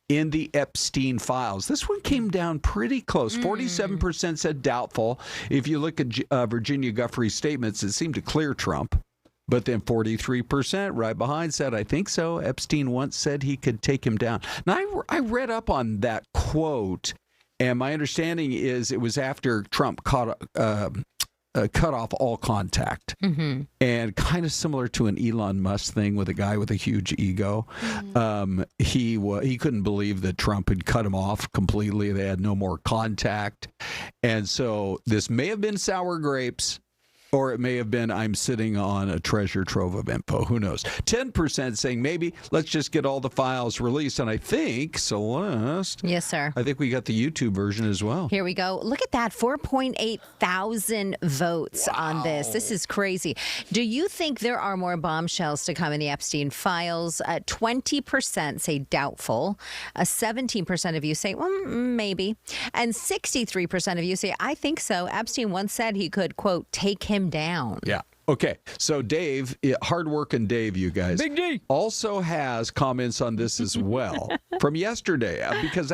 A: in the Epstein files? This one came down pretty close. 47% said doubtful. If you look at Virginia Guffey's statements, it seemed to clear Trump. But then 43% right behind said, I think so. Epstein once said he could take him down. Now, I read up on that quote, and my understanding is it was after Trump cut off all contact. Mm-hmm. And kind of similar to an Elon Musk thing with a guy with a huge ego. Mm-hmm. He couldn't believe that Trump had cut him off completely. They had no more contact. And so this may have been sour grapes, or it may have been I'm sitting on a treasure trove of info. Who knows? 10% saying maybe let's just get all the files released. And I think, Celeste.
C: Yes, sir.
A: I think we got the YouTube version as well.
C: Here we go. Look at that. 4.8 thousand votes on this. This is crazy. Do you think there are more bombshells to come in the Epstein files? 20% say doubtful. 17% of you say, well, maybe. And 63% of you say, I think so. Epstein once said he could, quote, take him down.
A: Yeah. Okay, so Dave, hardworking Dave, you guys,
G: Big D,
A: also has comments on this as well from yesterday. Because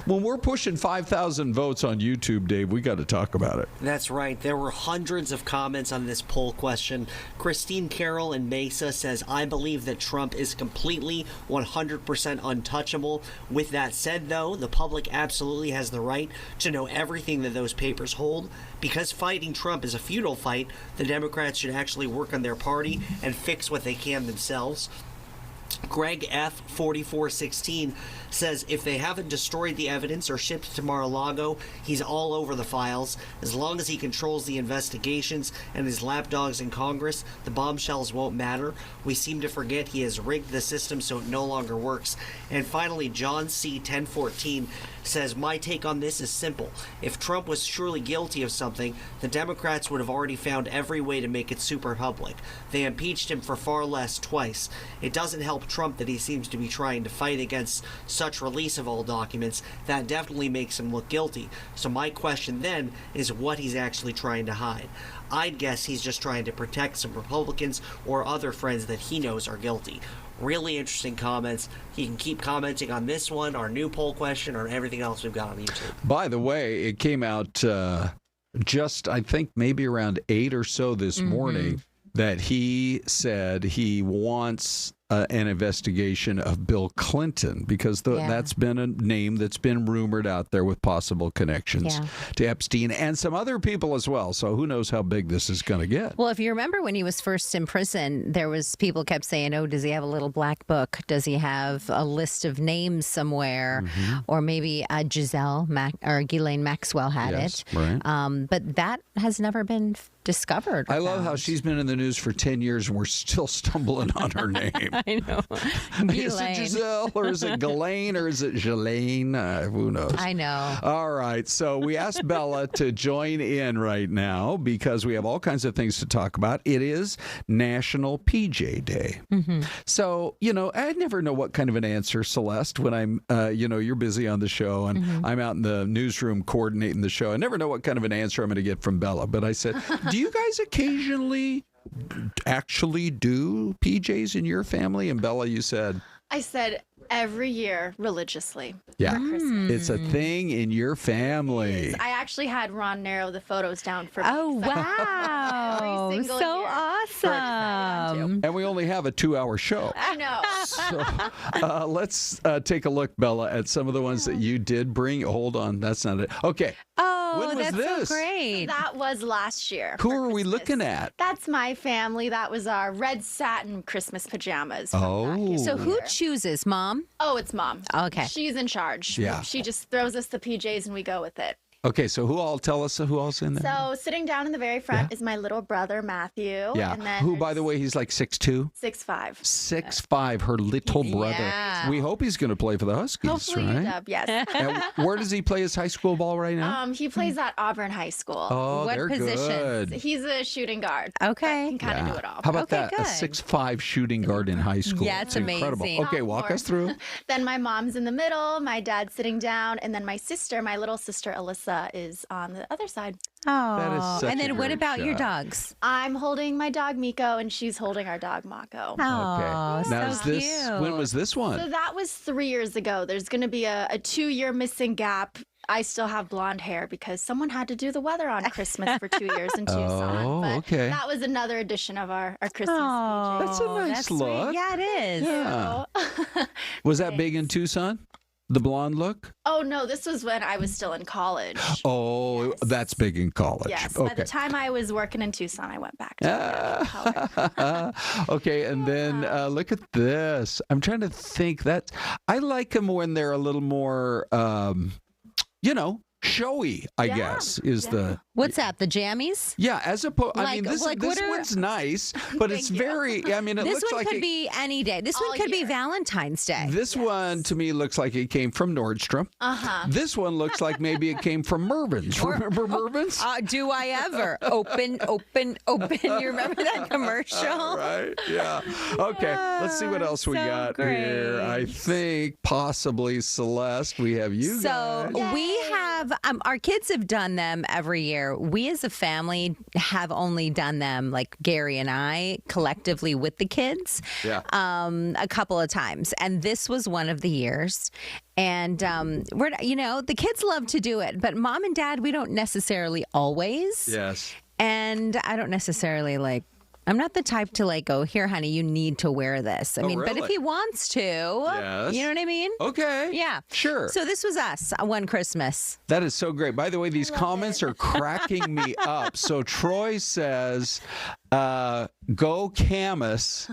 A: when we're pushing 5,000 votes on YouTube, Dave, we got to talk about it.
D: That's right. There were hundreds of comments on this poll question. Christine Carroll in Mesa says, I believe that Trump is completely 100% untouchable. With that said, though, the public absolutely has the right to know everything that those papers hold. Because fighting Trump is a futile fight, the Democrats should actually work on their party and fix what they can themselves. Greg F. 4416 says if they haven't destroyed the evidence or shipped it to Mar-a-Lago, he's all over the files. As long as he controls the investigations and his lapdogs in Congress, the bombshells won't matter. We seem to forget he has rigged the system so it no longer works. And finally, John C. 1014 says, my take on this is simple. If Trump was surely guilty of something, the Democrats would have already found every way to make it super public. They impeached him for far less twice. It doesn't help Trump that he seems to be trying to fight against such release of all documents. That definitely makes him look guilty. So my question then is what he's actually trying to hide. I'd guess he's just trying to protect some Republicans or other friends that he knows are guilty. Really interesting comments. You can keep commenting on this one, our new poll question, or everything else we've got on YouTube.
A: By the way, it came out just, I think, maybe around 8 or so this morning that he said he wants an investigation of Bill Clinton because that's been a name that's been rumored out there with possible connections to Epstein and some other people as well. So who knows how big this is going to get.
C: Well, if you remember when he was first in prison, there was people kept saying, oh, does he have a little black book? Does he have a list of names somewhere? Or maybe or Ghislaine Maxwell had it.
A: Right.
C: But that has never been discovered.
A: I love how she's been in the news for 10 years and we're still stumbling on her name.
C: I know.
A: Is it Giselle or is it Ghislaine or is it Ghislaine? Who knows?
C: I know.
A: All right. So we asked Bella to join in right now because we have all kinds of things to talk about. It is National PJ Day. So, I never know what kind of an answer, Celeste, when I'm, you're busy on the show and I'm out in the newsroom coordinating the show. I never know what kind of an answer I'm going to get from Bella. But I said, do you guys occasionally actually do PJs in your family? And Bella, you said?
F: I said every year religiously.
A: Yeah.
F: For Christmas.
A: It's a thing in your family.
F: I actually had Ron narrow the photos down for me.
C: Oh, wow.
F: Every single
C: So
F: year.
C: awesome.
A: And we only have a 2-hour show.
F: I know.
A: So let's take a look, Bella, at some of the ones that you did bring. Hold on. That's not it. Okay.
C: Oh,
A: When was
C: that's
A: this?
C: so great.
F: That was last year.
A: Who
F: for
A: are we
F: Christmas.
A: looking at?
F: That's my family. That was our red satin Christmas pajamas. From
A: Oh.
F: back in
C: So
F: the
C: who
F: year.
C: chooses, Mom?
F: Oh, it's Mom.
C: Okay.
F: She's in charge.
A: Yeah.
F: She just throws us the PJs and we go with it.
A: Okay, so tell us who all's in there?
F: So sitting down in the very front is my little brother, Matthew.
A: Yeah.
F: And then
A: Who, by the way, he's like 6'2"?
F: 6'5".
A: 6'5", her little brother.
C: Yeah.
A: We hope he's going to play for the Huskies,
F: Hopefully
A: right?
F: you dub, yes.
A: And where does he play his high school ball right now?
F: He plays at Auburn High School.
A: Oh,
C: what
A: they're
C: position?
A: good.
F: He's a shooting guard.
C: Okay.
F: Can kind of do it all.
A: How about
C: Okay,
A: that? A
C: good.
A: 6'5" shooting guard in high school.
C: Yeah, it's
A: incredible.
C: amazing.
A: Okay, walk us through.
F: Then my mom's in the middle, my dad's sitting down, and then my little sister Alyssa, is on the other side.
C: Oh,
A: such
C: and
A: a
C: then what
A: great
C: about your
A: shot.
C: dogs?
F: I'm holding my dog Miko, and she's holding our dog Mako.
C: Oh,
A: Okay. Now,
C: so
A: is this
C: cute.
A: when was this
F: So
A: one?
F: that was 3 years ago. There's going to be a 2-year missing gap. I still have blonde hair because someone had to do the weather on Christmas for 2 years in Tucson.
A: Oh,
F: But
A: okay.
F: that was another edition of our Christmas
C: Oh,
F: PJ.
A: That's a nice
C: that's sweet.
A: look.
C: Yeah, it is.
A: Yeah. Was that big in Tucson? The blonde look?
F: Oh, no, this was when I was still in college.
A: Oh,
F: Yes.
A: that's big in college.
F: Yes,
A: Okay.
F: by the time I was working in Tucson, I went back to color.
A: Okay, and then look at this. I'm trying to think that I like them when they're a little more, showy. I
F: Yeah,
A: guess is the
C: What's that? The jammies?
A: as opposed. I mean,
C: Like-
A: this
C: like what are-
A: one's nice, but it's
F: Thank you.
A: very. I mean, it
C: This
A: looks
C: one
A: like
C: could be any day. This one
F: All
C: could be
F: year.
C: Valentine's Day.
A: this one to me looks like it came from Nordstrom.
F: Uh-huh.
A: This one looks like maybe it came from Mervyn's. Remember Mervyn's?
C: Do I ever? Open. You remember that commercial?
A: Right? Yeah. Okay. Let's see what else we
C: so
A: got here. I
C: great.
A: think possibly Celeste. We have you
C: So
A: guys.
C: we have have, our kids have done them every year. We as a family have only done them, like Gary and I, collectively with the kids, a couple of times. And this was one of the years. And the kids love to do it, but mom and dad, we don't necessarily always.
A: Yes.
C: And I don't necessarily I'm not the type to go, here, honey, you need to wear this. I mean,
A: really?
C: but if he wants to,
A: Yes.
C: you know what I mean?
A: Okay.
C: Yeah.
A: Sure.
C: So this was us one Christmas.
A: That is so great. By the way, these comments are cracking me up. So Troy says, go Camus.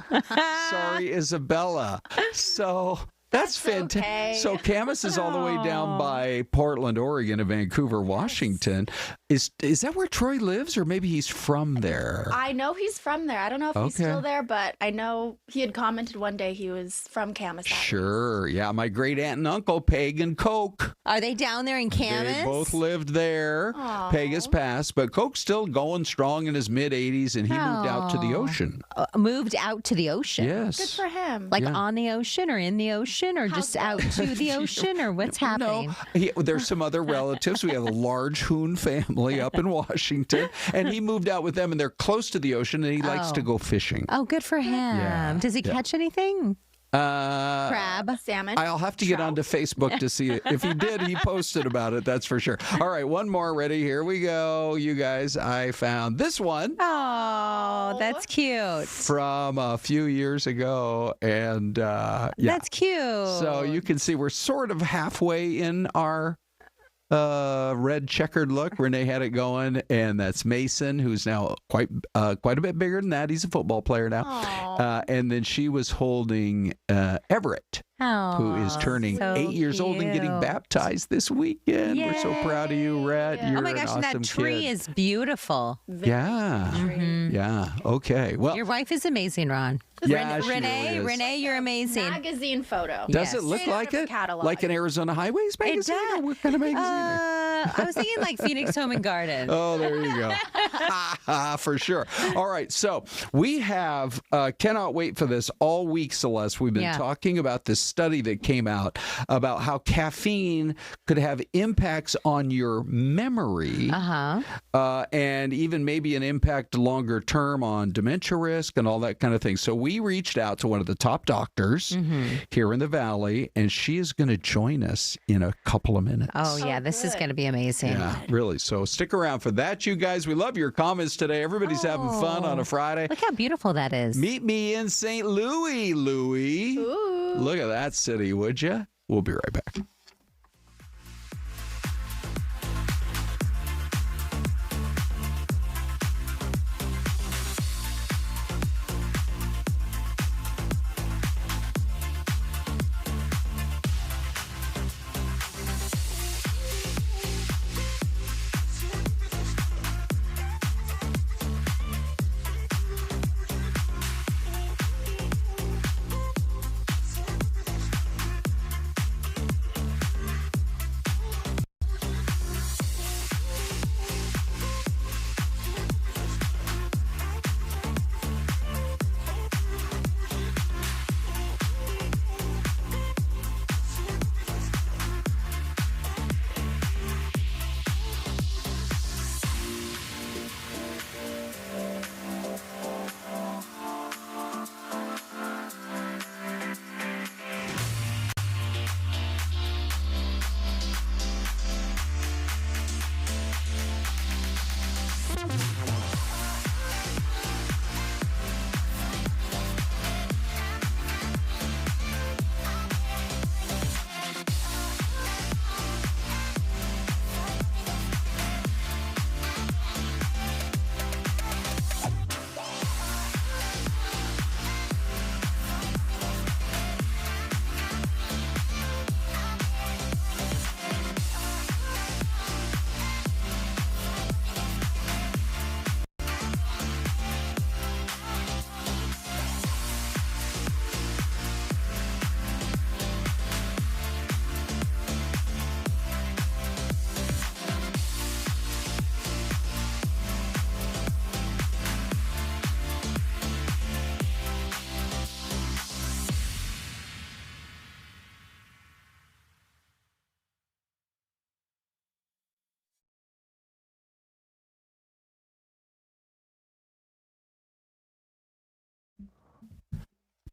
A: Sorry, Isabella. So... That's fantastic.
F: Okay.
A: So Camus is all the way down by Portland, Oregon, and Vancouver, Washington. Is that where Troy lives, or maybe he's from there?
F: I know he's from there. I don't know if he's still there, but I know he had commented one day he was from Camas.
A: Sure. Yeah, my great aunt and uncle, Peg and Coke.
C: Are they down there in Camas?
A: They both lived there.
F: Aww.
A: Peg has passed, but Coke's still going strong in his mid-80s, and he moved out to the ocean.
C: Moved out to the ocean?
A: Yes.
F: Good for him.
C: On the ocean or in the ocean or just out to the ocean or what's happening?
A: No, there's some other relatives. We have a large Hoon family up in Washington, and he moved out with them, and they're close to the ocean, and he likes to go fishing.
C: Oh, good for him.
A: Yeah.
C: Does he catch anything? Crab,
F: salmon.
A: I'll have to get onto Facebook to see it. If he did, he posted about it, that's for sure. All right, one more. Ready? Here we go. You guys, I found this one.
C: Oh, that's cute.
A: From a few years ago. And
C: That's cute.
A: So you can see we're sort of halfway in our red checkered look. Renee had it going, and that's Mason, who's now quite a bit bigger than that. He's a football player now. And then she was holding Everett, who is turning 8 years old and getting baptized this weekend.
C: Yay.
A: We're so proud of you, Rhett. You're
C: oh my gosh,
A: an
C: and
A: awesome
C: that tree
A: kid.
C: is beautiful.
A: Yeah.
C: Mm-hmm.
A: Yeah. Okay. Well,
C: Your wife is amazing, Ron.
A: yeah, she
C: Renee,
A: really is.
C: Renee, you're amazing.
F: Magazine photo.
A: Does
C: Yes.
A: it look
F: Straight out
A: like
F: of a
A: it?
F: catalog.
A: Like an Arizona Highways magazine?
C: does.
A: Or what kind of magazine?
C: I was thinking like Phoenix Home and Garden.
A: Oh, there you go. For sure. All right. So we have, cannot wait for this all week, Celeste. We've been talking about this study that came out about how caffeine could have impacts on your memory and even maybe an impact longer term on dementia risk and all that kind of thing. So we reached out to one of the top doctors here in the Valley, and she is going to join us in a couple of minutes.
C: Oh, yeah. This is going to be amazing.
A: Yeah, really. So stick around for that, you guys. We love your comments today. Everybody's having fun on a Friday.
C: Look how beautiful that is.
A: Meet me in St. Louis, Louis.
F: Ooh.
A: Look at that city, would you? We'll be right back.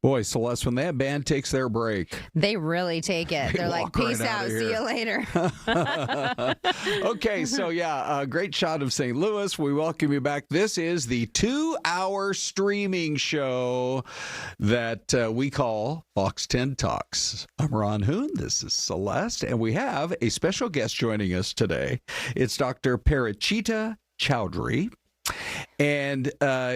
A: Boy, Celeste, when that band takes their break.
C: They really take it. They're like,
A: walk right
C: peace
A: out
C: out.
A: of
C: See
A: here."
C: you later.
A: Okay, so yeah, a great shot of St. Louis. We welcome you back. This is the 2-hour streaming show that we call Fox 10 Talks. I'm Ron Hoon. This is Celeste, and we have a special guest joining us today. It's Dr. Parichita Choudhury. And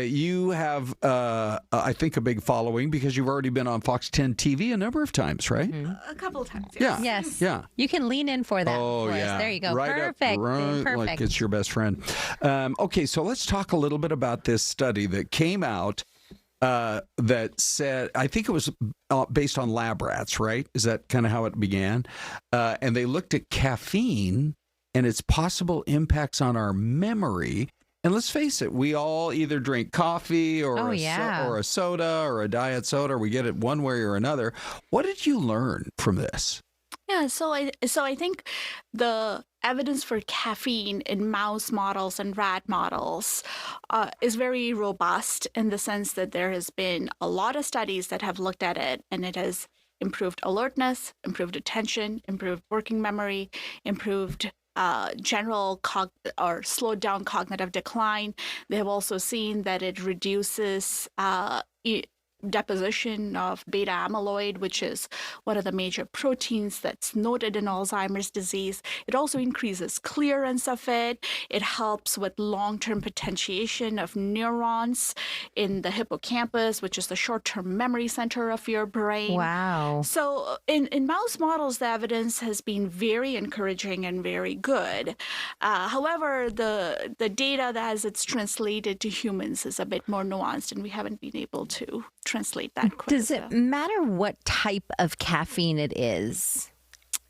A: you have, I think, a big following because you've already been on Fox 10 TV a number of times, right?
B: A couple of times.
A: Yeah.
C: Yes.
A: Yeah.
C: You can lean in for that.
A: Oh,
C: for us.
A: yeah.
C: There you go.
A: Right
C: Perfect.
A: Up, right,
C: Perfect.
A: like it's your best friend. Okay, so let's talk a little bit about this study that came out that said, I think it was based on lab rats, right? Is that kind of how it began? And they looked at caffeine and its possible impacts on our memory. And let's face it, we all either drink coffee or, or a soda or a diet soda, or we get it one way or another. What did you learn from this?
F: Yeah, so I think the evidence for caffeine in mouse models and rat models is very robust in the sense that there has been a lot of studies that have looked at it, and it has improved alertness, improved attention, improved working memory, improved general or slowed down cognitive decline. They have also seen that it reduces deposition of beta amyloid, which is one of the major proteins that's noted in Alzheimer's disease. It also increases clearance of it. It helps with long-term potentiation of neurons in the hippocampus, which is the short-term memory center of your brain.
C: Wow.
F: So in mouse models, the evidence has been very encouraging and very good. However, the data as it's translated to humans is a bit more nuanced, and we haven't been able to translate that quickly.
C: Does it matter what type of caffeine it is?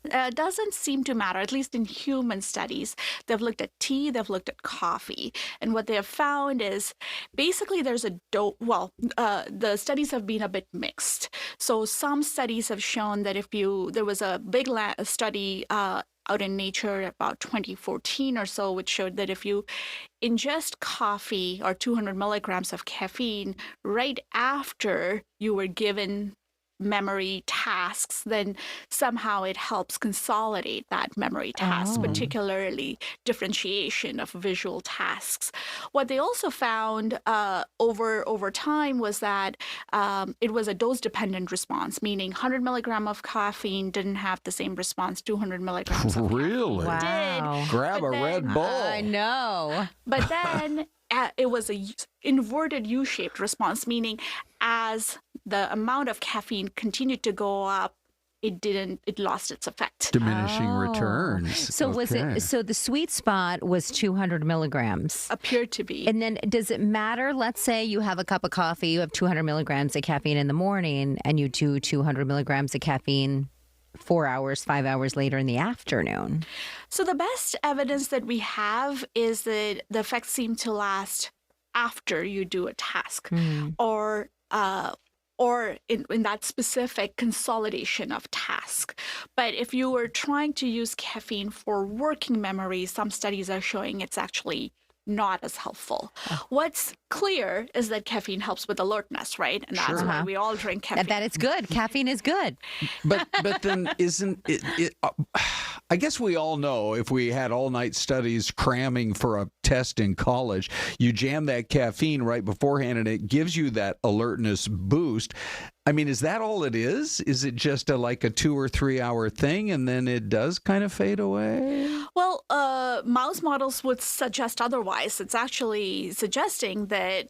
F: Doesn't seem to matter, at least in human studies. They've looked at tea, they've looked at coffee. And what they have found is basically there's the studies have been a bit mixed. So some studies have shown that there was a big study out in Nature about 2014 or so, which showed that if you ingest coffee or 200 milligrams of caffeine right after you were given memory tasks, then somehow it helps consolidate that memory task, particularly differentiation of visual tasks. What they also found over time was that it was a dose-dependent response, meaning 100 milligram of caffeine didn't have the same response 200 milligrams of
A: Really?
C: Wow.
F: did.
A: Grab
F: But
A: a
F: then-
A: Red Bull.
C: I know.
F: But then it was a inverted U-shaped response, meaning as the amount of caffeine continued to go up, it lost its effect.
A: Diminishing returns.
C: So was it? So the sweet spot was 200 milligrams.
F: Appeared to be.
C: And then does it matter? Let's say you have a cup of coffee, you have 200 milligrams of caffeine in the morning, and you do 200 milligrams of caffeine 4 hours, 5 hours later in the afternoon.
F: So the best evidence that we have is that the effects seem to last after you do a task, or in that specific consolidation of task. But if you were trying to use caffeine for working memory, some studies are showing it's actually not as helpful. What's clear is that caffeine helps with alertness, right? And that's why we all drink caffeine.
C: That it's good. Caffeine is good.
A: But then isn't it I guess we all know if we had all-night studies cramming for a test in college, you jam that caffeine right beforehand and it gives you that alertness boost. I mean, is that all it is? Is it just like a 2 or 3 hour thing and then it does kind of fade away?
F: Well, mouse models would suggest otherwise. It's actually suggesting that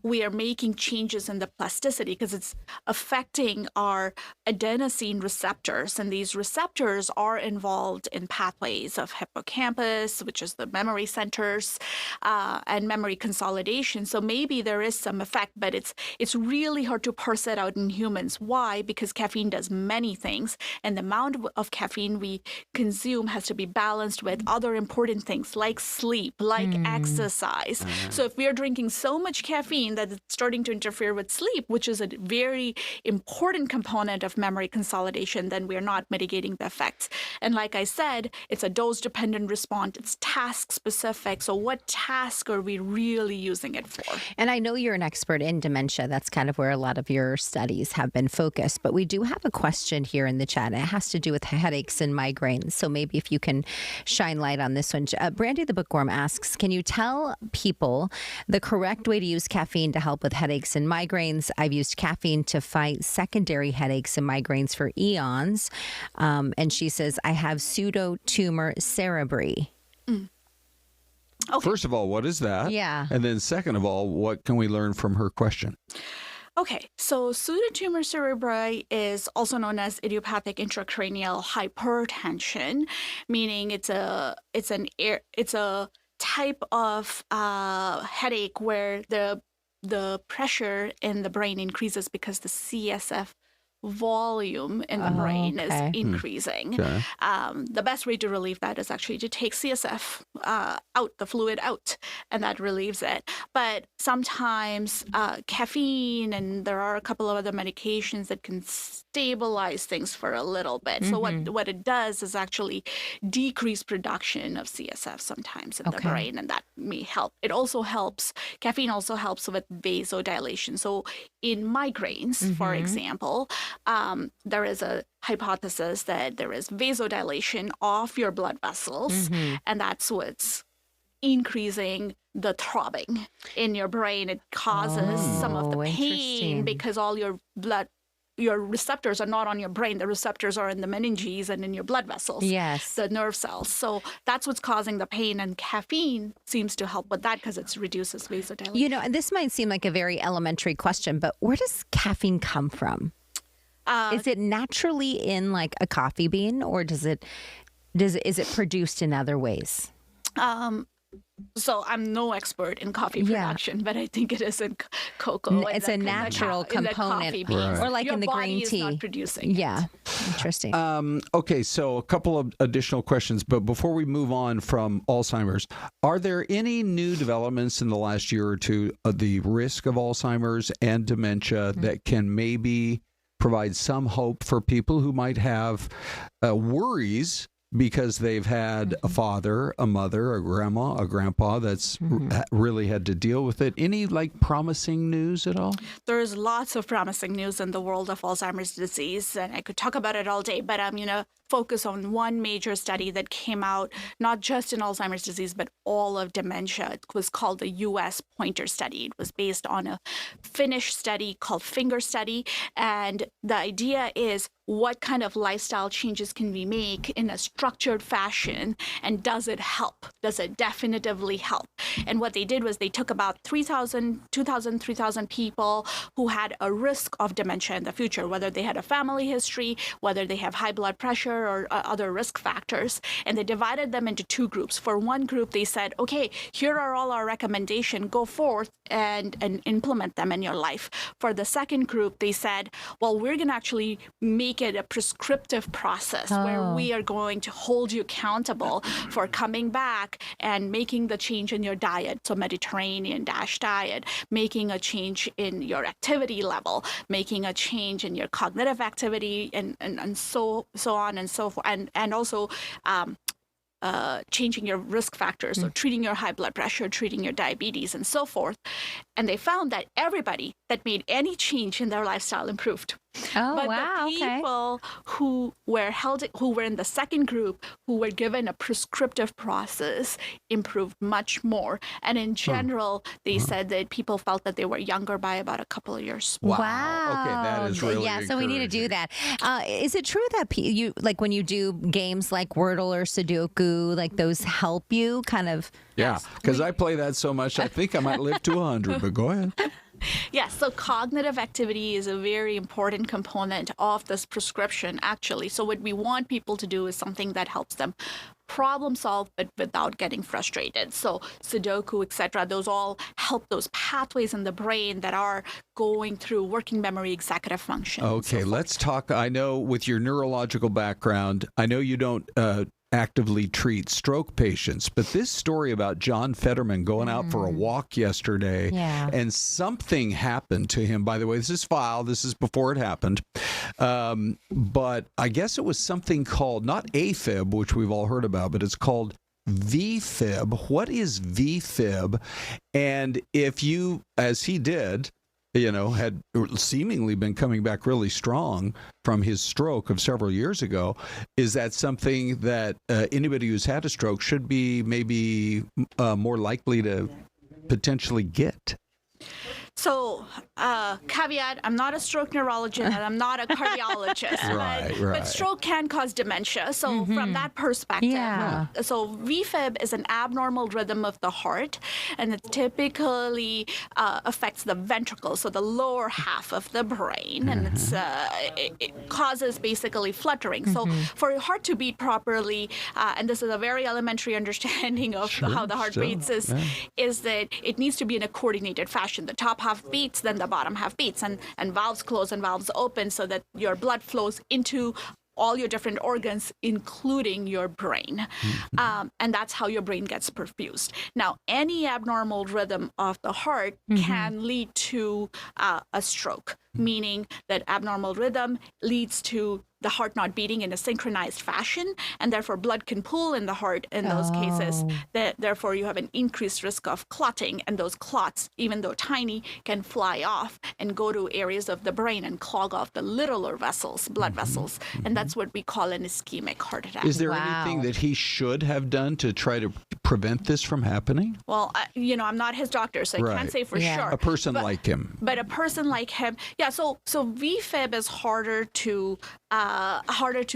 F: we are making changes in the plasticity because it's affecting our adenosine receptors. And these receptors are involved in pathways of hippocampus, which is the memory centers, and memory consolidation. So maybe there is some effect, but it's really hard to parse it out in humans. Why? Because caffeine does many things, and the amount of caffeine we consume has to be balanced balanced with other important things like sleep, like exercise. So if we're drinking so much caffeine that it's starting to interfere with sleep, which is a very important component of memory consolidation, then we're not mitigating the effects. And like I said, it's a dose-dependent response. It's task-specific. So what task are we really using it for?
C: And I know you're an expert in dementia. That's kind of where a lot of your studies have been focused. But we do have a question here in the chat. It has to do with headaches and migraines. So maybe if you can shine light on this one. Brandy the Bookworm asks, can you tell people the correct way to use caffeine to help with headaches and migraines? I've used caffeine to fight secondary headaches and migraines for eons. And she says, I have pseudotumor cerebri.
F: Okay.
A: First of all, what is that?
C: Yeah.
A: And then second of all, what can we learn from her question?
F: Okay, so pseudotumor cerebri is also known as idiopathic intracranial hypertension, meaning it's a type of headache where the pressure in the brain increases because the CSF volume in the brain is increasing.
A: Okay.
F: The best way to relieve that is actually to take CSF out, the fluid out, and that relieves it. But sometimes caffeine, and there are a couple of other medications that can stabilize things for a little bit. So what it does is actually decrease production of CSF sometimes in the brain, and that may help. It also helps, caffeine also helps with vasodilation. So in migraines, for example, there is a hypothesis that there is vasodilation of your blood vessels, and that's what's increasing the throbbing in your brain. It causes some of the pain because all your receptors are not on your brain. The receptors are in the meninges and in your blood vessels.
C: Yes.
F: The nerve cells. So that's what's causing the pain, and caffeine seems to help with that because it reduces vasodilation.
C: You know, and this might seem like a very elementary question, but where does caffeine come from? Is it naturally in like a coffee bean, or is it produced in other ways?
F: So I'm no expert in coffee production, but I think it is in cocoa.
C: It's a natural component, or like
F: your
C: in the green tea.
F: Your body is not producing it.
C: Interesting.
A: Okay, so a couple of additional questions, but before we move on from Alzheimer's, are there any new developments in the last year or two of the risk of Alzheimer's and dementia that can maybe provide some hope for people who might have worries because they've had a father, a mother, a grandma, a grandpa that's really had to deal with it? Any like promising news at all?
F: There's lots of promising news in the world of Alzheimer's disease, and I could talk about it all day, but I'm going to focus on one major study that came out, not just in Alzheimer's disease, but all of dementia. It was called the U.S. Pointer Study. It was based on a Finnish study called Finger Study. And the idea is, what kind of lifestyle changes can we make in a structured fashion? And does it help? Does it definitively help? And what they did was they took about 2,000, 3,000 people who had a risk of dementia in the future, whether they had a family history, whether they have high blood pressure or other risk factors. And they divided them into two groups. For one group, they said, okay, here are all our recommendations. Go forth and implement them in your life. For the second group, they said, well, we're going to actually make it a prescriptive process where we are going to hold you accountable for coming back and making the change in your diet. So Mediterranean diet, making a change in your activity level, making a change in your cognitive activity, and so on and so forth, and also changing your risk factors, so treating your high blood pressure, treating your diabetes, and so forth. And they found that everybody that made any change in their lifestyle improved. But the people who were in the second group, who were given a prescriptive process, improved much more. And in general, they said that people felt that they were younger by about a couple of years.
A: Wow. Okay, that is really
C: so we need to do that. Is it true that you, like when you do games like Wordle or Sudoku, like those help you kind of?
A: Yeah, because I play that so much, I think I might live to 100, but go ahead.
F: Yes, so cognitive activity is a very important component of this prescription, actually. So what we want people to do is something that helps them problem solve, but without getting frustrated. So Sudoku, etc., those all help those pathways in the brain that are going through working memory, executive function.
A: Okay, let's talk. I know with your neurological background, I know you don't actively treat stroke patients. But this story about John Fetterman going out for a walk yesterday, and something happened to him. By the way, this is filed. This is before it happened. But I guess it was something called, not A Fib, which we've all heard about, but it's called V Fib. What is V Fib? And if you, as he did, had seemingly been coming back really strong from his stroke of several years ago, is that something that anybody who's had a stroke should be maybe more likely to potentially get?
F: So, caveat, I'm not a stroke neurologist and I'm not a cardiologist, but stroke can cause dementia. So from that perspective, so V Fib is an abnormal rhythm of the heart, and it typically affects the ventricle, so the lower half of the brain, and it causes basically fluttering. So for your heart to beat properly, and this is a very elementary understanding of how the heart beats, is that it needs to be in a coordinated fashion. The top half beats, then the bottom half beats, and valves close and valves open so that your blood flows into all your different organs, including your brain. And that's how your brain gets perfused. Now, any abnormal rhythm of the heart can lead to a stroke, meaning that abnormal rhythm leads to the heart not beating in a synchronized fashion, and therefore blood can pool in the heart in those cases. Therefore, you have an increased risk of clotting, and those clots, even though tiny, can fly off and go to areas of the brain and clog off the littler vessels, blood vessels, and that's what we call an ischemic heart attack.
A: Is there anything that he should have done to try to prevent this from happening?
F: Well, I'm not his doctor, so I can't say for sure.
A: A person like him.
F: But a person like him, so V Fib is harder to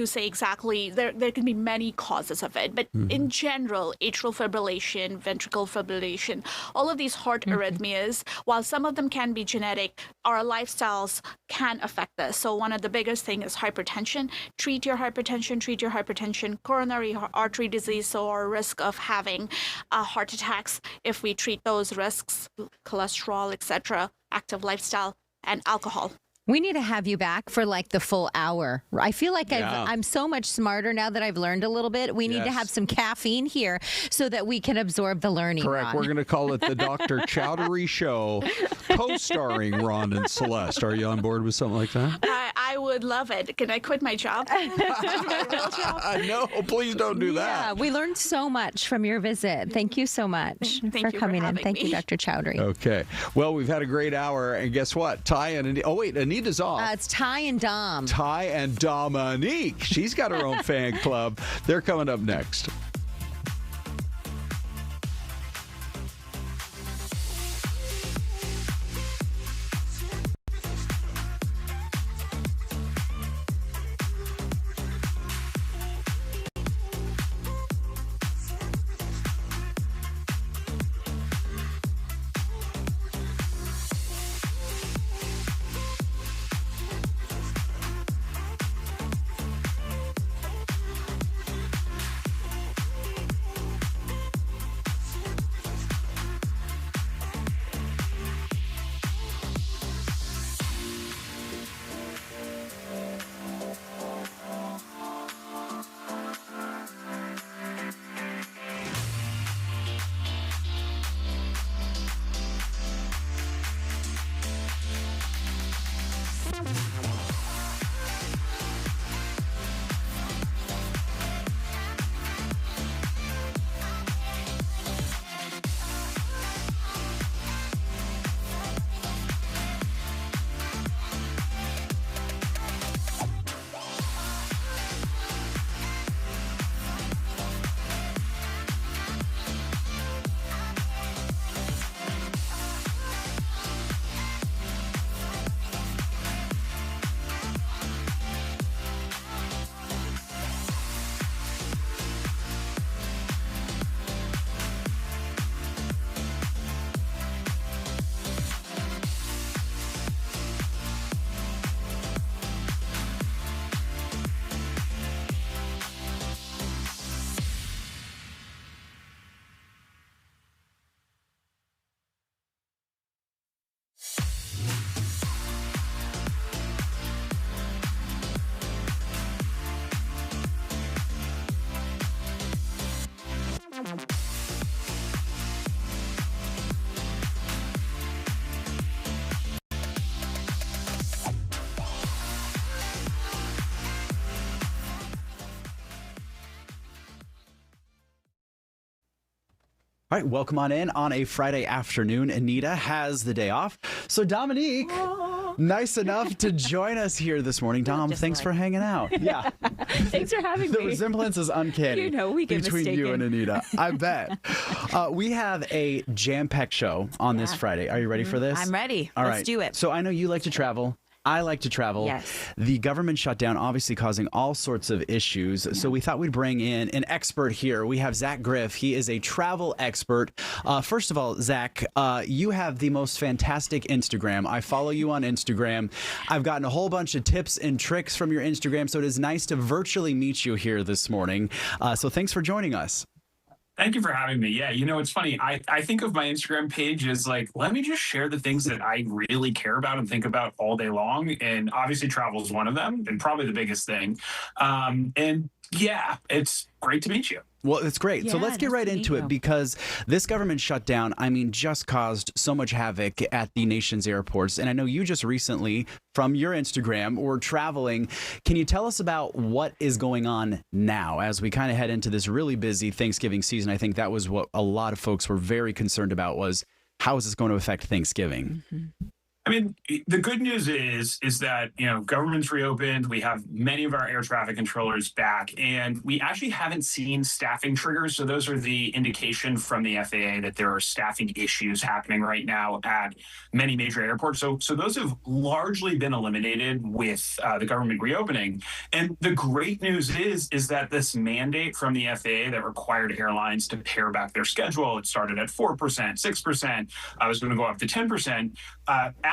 F: say exactly. There can be many causes of it, but in general, atrial fibrillation, ventricular fibrillation, all of these heart arrhythmias, while some of them can be genetic, our lifestyles can affect this. So one of the biggest things is hypertension. Treat your hypertension, coronary artery disease, so our risk of having heart attacks, if we treat those risks, cholesterol, etc., active lifestyle, and alcohol.
C: We need to have you back for like the full hour. I feel like I'm so much smarter now that I've learned a little bit. We need to have some caffeine here so that we can absorb the learning.
A: Correct.
C: Ron.
A: We're going to call it the Dr. Choudhury Show, co-starring Ron and Syleste. Are you on board with something like that?
F: I would love it. Can I quit my job? My real job?
A: No, please don't do that.
C: Yeah, we learned so much from your visit. Thank you so much for coming in. Thank you, Dr. Choudhury.
A: Okay. Well, we've had a great hour, and guess what? Ty and Anita's off.
C: It's Ty and Dom.
A: Ty and Dominique. She's got her own fan club. They're coming up next.
G: All right, welcome on in on a Friday afternoon. Anita has the day off. So Dominique, nice enough to join us here this morning. Dom, thanks for hanging out. Yeah.
H: Thanks for having
G: The
H: me.
G: resemblance is uncanny
H: We get
G: between
H: mistaken.
G: you and Anita. I bet. We have a jam-packed show on this Friday. Are you ready for this?
H: I'm ready.
G: All
H: Let's
G: right.
H: do it.
G: So I know you like to travel. I like to travel.
H: Yes.
G: The government shutdown obviously causing all sorts of issues. So we thought we'd bring in an expert here. We have Zach Griff. He is a travel expert. First of all, Zach, you have the most fantastic Instagram. I follow you on Instagram. I've gotten a whole bunch of tips and tricks from your Instagram. So it is nice to virtually meet you here this morning. So thanks for joining us.
I: Thank you for having me. Yeah, it's funny. I think of my Instagram page as like, let me just share the things that I really care about and think about all day long. And obviously travel is one of them and probably the biggest thing. And yeah, it's great to meet you.
G: Well, it's great. So
H: Yeah,
G: let's get
H: nice
G: right
H: to meet
G: into it
H: you.
G: because this government shutdown, just caused so much havoc at the nation's airports. And I know you just recently, from your Instagram, were traveling. Can you tell us about what is going on now as we kind of head into this really busy Thanksgiving season? I think that was what a lot of folks were very concerned about was how is this going to affect Thanksgiving?
H: Mm-hmm.
I: The good news is that, government's reopened. We have many of our air traffic controllers back, and we actually haven't seen staffing triggers. So those are the indication from the FAA that there are staffing issues happening right now at many major airports. So those have largely been eliminated with the government reopening. And the great news is that this mandate from the FAA that required airlines to pare back their schedule, it started at 4%, 6%. I was going to go up to 10%.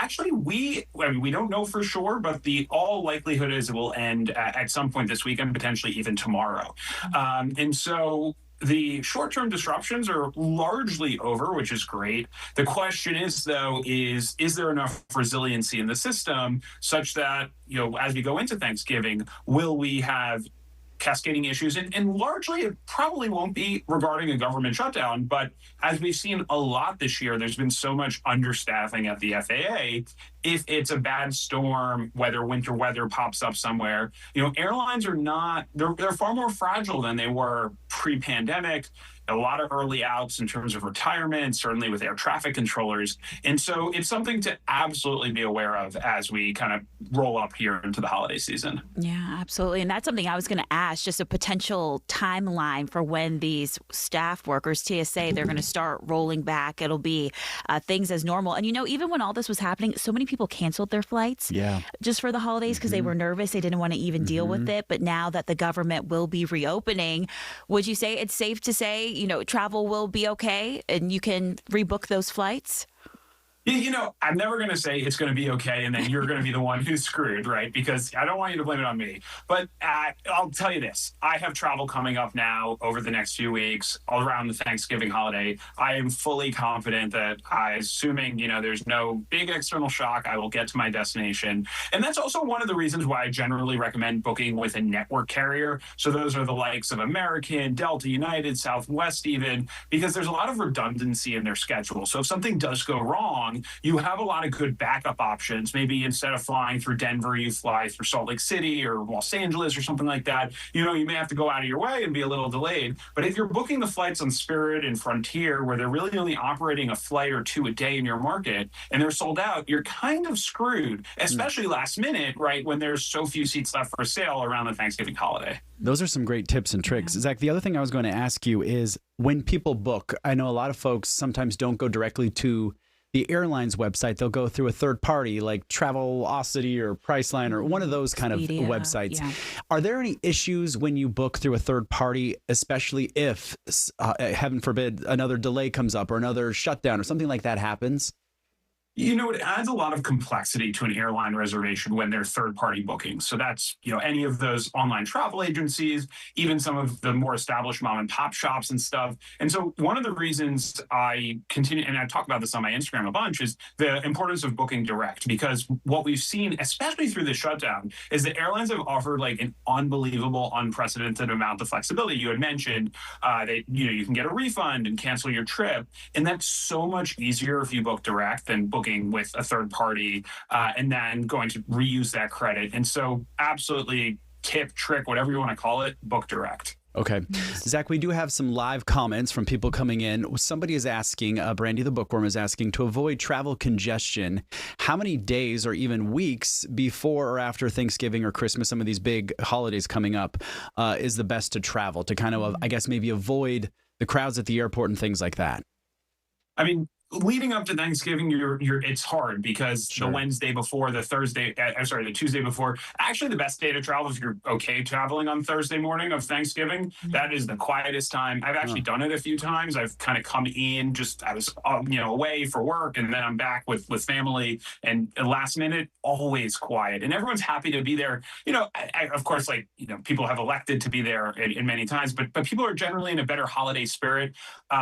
I: Actually, we don't know for sure, but the all likelihood is it will end at some point this weekend, potentially even tomorrow. And so the short-term disruptions are largely over, which is great. The question is, though, is there enough resiliency in the system such that, as we go into Thanksgiving, will we have cascading issues? And largely, it probably won't be regarding a government shutdown. But as we've seen a lot this year, there's been so much understaffing at the FAA. If it's a bad storm, whether winter weather pops up somewhere, airlines are they're far more fragile than they were pre-pandemic. A lot of early outs in terms of retirement, certainly with air traffic controllers. And so it's something to absolutely be aware of as we kind of roll up here into the holiday season.
H: Yeah, absolutely. And that's something I was going to ask, just a potential timeline for when these staff workers, TSA, they're going to start rolling back. It'll be things as normal. And, even when all this was happening, so many people canceled their flights just for the holidays because they were nervous. They didn't want to even deal with it. But now that the government will be reopening, would you say it's safe to say, travel will be okay and you can rebook those flights?
I: I'm never going to say it's going to be okay and then you're going to be the one who's screwed, right? Because I don't want you to blame it on me. But I'll tell you this. I have travel coming up now over the next few weeks all around the Thanksgiving holiday. I am fully confident that assuming, there's no big external shock, I will get to my destination. And that's also one of the reasons why I generally recommend booking with a network carrier. So those are the likes of American, Delta, United, Southwest even, because there's a lot of redundancy in their schedule. So if something does go wrong, you have a lot of good backup options. Maybe instead of flying through Denver, you fly through Salt Lake City or Los Angeles or something like that. You may have to go out of your way and be a little delayed. But if you're booking the flights on Spirit and Frontier, where they're really only operating a flight or two a day in your market, and they're sold out, you're kind of screwed, especially last minute, right, when there's so few seats left for sale around the Thanksgiving holiday.
G: Those are some great tips and tricks. Zach, the other thing I was going to ask you is when people book, I know a lot of folks sometimes don't go directly to the airline's website. They'll go through a third party like Travelocity or Priceline or one of those kind of websites. Yeah. Are there any issues when you book through a third party, especially if, heaven forbid, another delay comes up or another shutdown or something like that happens?
I: It adds a lot of complexity to an airline reservation when they're third-party bookings. So that's, any of those online travel agencies, even some of the more established mom and pop shops and stuff. And so one of the reasons I continue, and I talk about this on my Instagram a bunch, is the importance of booking direct. Because what we've seen, especially through the shutdown, is that airlines have offered like an unbelievable, unprecedented amount of flexibility. You had mentioned that, you can get a refund and cancel your trip. And that's so much easier if you book direct than booking with a third party and then going to reuse that credit. And so absolutely tip, trick, whatever you want to call it, book direct.
G: Okay. Zach, we do have some live comments from people coming in. Somebody is asking, Brandy the Bookworm is asking, to avoid travel congestion, how many days or even weeks before or after Thanksgiving or Christmas, some of these big holidays coming up, is the best to travel to kind of, I guess, maybe avoid the crowds at the airport and things like that?
I: I mean, leading up to Thanksgiving, it's hard because the Wednesday before, the Tuesday before. Actually, the best day to travel if you're okay traveling on Thursday morning of Thanksgiving. That is the quietest time. I've actually done it a few times. I've kind of come in, I was away for work, and then I'm back with family. And last minute, always quiet, and everyone's happy to be there. Of course, people have elected to be there in many times, but people are generally in a better holiday spirit.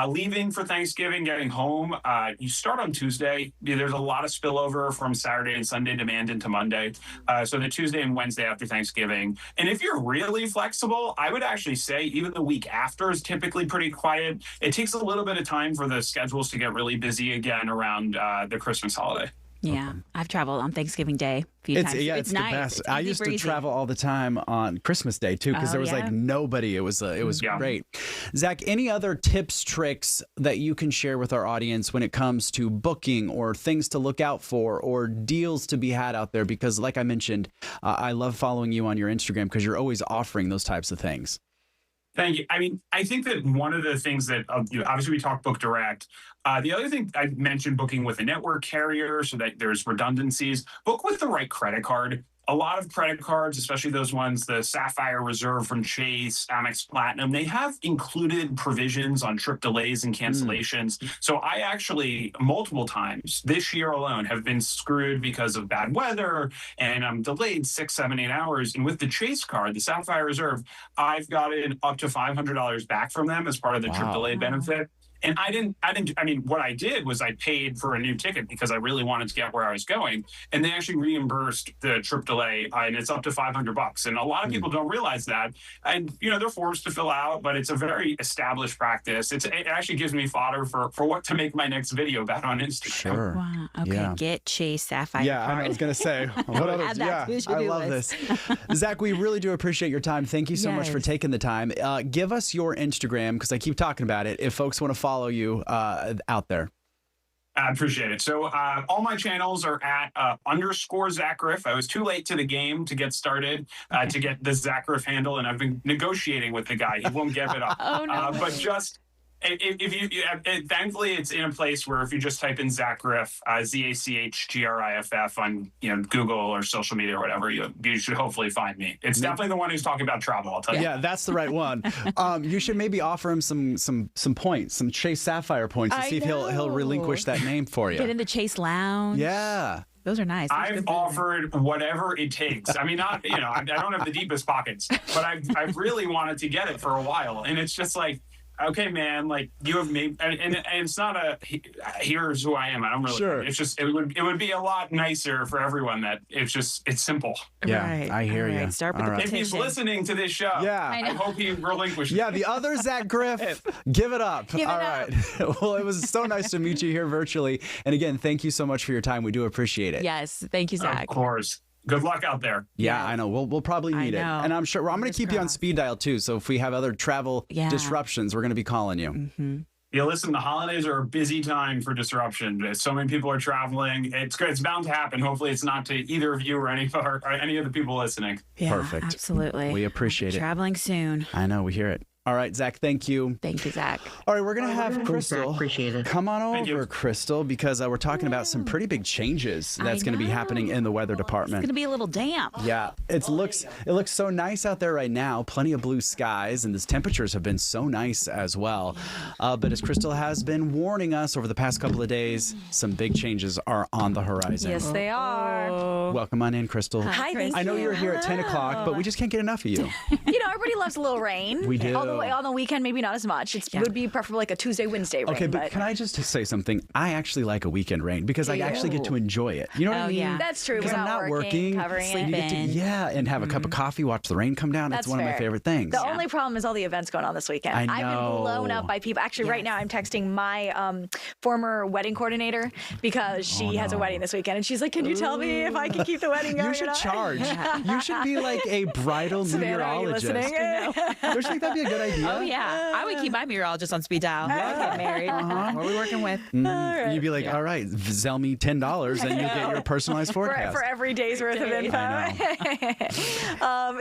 I: Leaving for Thanksgiving, getting home. You start on Tuesday. There's a lot of spillover from Saturday and Sunday demand into Monday. So the Tuesday and Wednesday after Thanksgiving. And if you're really flexible, I would actually say even the week after is typically pretty quiet. It takes a little bit of time for the schedules to get really busy again around the Christmas holiday.
H: Yeah, I've traveled on Thanksgiving Day a few times.
G: Yeah, it's
H: nice.
G: the best.
H: It's
G: I used to travel all the time on Christmas Day too, because there was nobody. It was great. Zach, any other tips, tricks that you can share with our audience when it comes to booking or things to look out for or deals to be had out there? Because like I mentioned, I love following you on your Instagram because you're always offering those types of things.
I: Thank you. I mean, I think that one of the things that, obviously we talk book direct. The other thing I mentioned, booking with a network carrier so that there's redundancies. Book with the right credit card. A lot of credit cards, especially those ones, the Sapphire Reserve from Chase, Amex Platinum, they have included provisions on trip delays and cancellations. So I actually, multiple times this year alone, have been screwed because of bad weather, and I'm delayed 6, 7, 8 hours. And with the Chase card, the Sapphire Reserve, I've gotten up to $500 back from them as part of the trip delay benefit. And I mean, what I did was I paid for a new ticket because I really wanted to get where I was going. And they actually reimbursed the trip delay, and it's up to $500. And a lot of people don't realize that. And, they're forced to fill out, but it's a very established practice. It actually gives me fodder for what to make my next video about on Instagram.
G: Sure.
H: Wow. Okay,
G: Yeah.
H: Get Chase Sapphire card.
G: I was going to say, what others?
H: Add that to your
G: I
H: to-do
G: love
H: list.
G: this. Zach, we really do appreciate your time. Thank you so much for taking the time. Give us your Instagram, because I keep talking about it, if folks want to follow you out there.
I: I appreciate it. So all my channels are at _ Zach Griff. I was too late to the game to get started to get the Zach Griff handle, and I've been negotiating with the guy. He won't give it up.
H: Oh, no.
I: But just if you thankfully it's in a place where if you just type in Zach Griff, ZACHGRIFF on Google or social media or whatever, you should hopefully find me. It's definitely the one who's talking about travel. I'll tell you.
G: Yeah, that's the right one. You should maybe offer him some points, some Chase Sapphire points, to see if he'll relinquish that name for you.
H: Get in the Chase Lounge.
G: Yeah.
H: Those are nice.
I: I've offered whatever it takes. I mean, I don't have the deepest pockets, but I've really wanted to get it for a while, and it's just like, okay, man, like you have made, and it's not here's who I am. I don't really.
G: Sure.
I: It's just it would be a lot nicer for everyone that it's simple.
G: Yeah,
H: Right.
G: I hear
H: All
G: you.
H: right. Start with
G: All
H: the
G: right.
I: If he's
H: petition.
I: listening to this show,
G: Yeah.
I: I hope he relinquishes.
G: Yeah, the other Zach Griff, give it up.
B: Give it
G: All
B: up.
G: right. Well, it was so nice to meet you here virtually. And again, thank you so much for your time. We do appreciate it.
H: Yes. Thank you, Zach.
I: Of course. Good luck out there.
G: Yeah, I know. We'll probably need it.
H: know.
G: And I'm sure I'm going to keep you on speed dial too. So if we have other travel disruptions, we're going to be calling you.
H: Mm-hmm.
I: Yeah, listen, the holidays are a busy time for disruption. So many people are traveling. It's good. It's bound to happen. Hopefully it's not to either of you or any of the people listening.
H: Yeah,
G: Perfect.
H: Absolutely.
G: We appreciate it.
H: Traveling soon.
G: I know. We hear it. All right, Zach, thank you.
H: Thank you, Zach.
G: All right, we're going to have Krystal.
D: Appreciate it.
G: Come on
I: Thank
G: over,
I: you.
G: Krystal, because we're talking about some pretty big changes that's going to be happening in the weather department.
H: It's going to be a little damp.
G: Yeah, it looks so nice out there right now. Plenty of blue skies, and the temperatures have been so nice as well. But as Krystal has been warning us over the past couple of days, some big changes are on the horizon.
B: Yes, they are.
G: Welcome on in, Krystal.
B: Hi, thank
G: I know
B: you.
G: you're here at 10 o'clock, but we just can't get enough of you.
B: Everybody loves a little rain.
G: We do.
B: Although on the weekend, maybe not as much. It would be preferable like a Tuesday, Wednesday rain.
G: Okay, but can I just say something? I actually like a weekend rain because I actually get to enjoy it. You know what I
H: Oh,
G: mean?
H: yeah.
B: That's true.
G: Because I'm not working.
B: Covering
H: Sleep
B: it.
G: You get to,
H: in.
G: yeah, and have a cup of coffee, watch the rain come down.
B: That's
G: It's one of my
B: fair.
G: favorite things.
B: The only problem is all the events going on this weekend.
G: I
B: I've been blown
G: know.
B: up by people. Actually, right now I'm texting my former wedding coordinator because she has a wedding this weekend, and she's like, "Can you tell me if I can keep the wedding going?"
G: You should charge. You should be like a bridal
B: Savannah, are you
G: meteorologist.
B: listening?
G: Don't you think that'd be a good idea.
H: Oh yeah, I would keep my meteorologist on speed dial. Yeah. Get married. What are we working with?
G: You'd be like, all right, sell me $10 and you get your personalized forecast.
B: For every day's worth of info.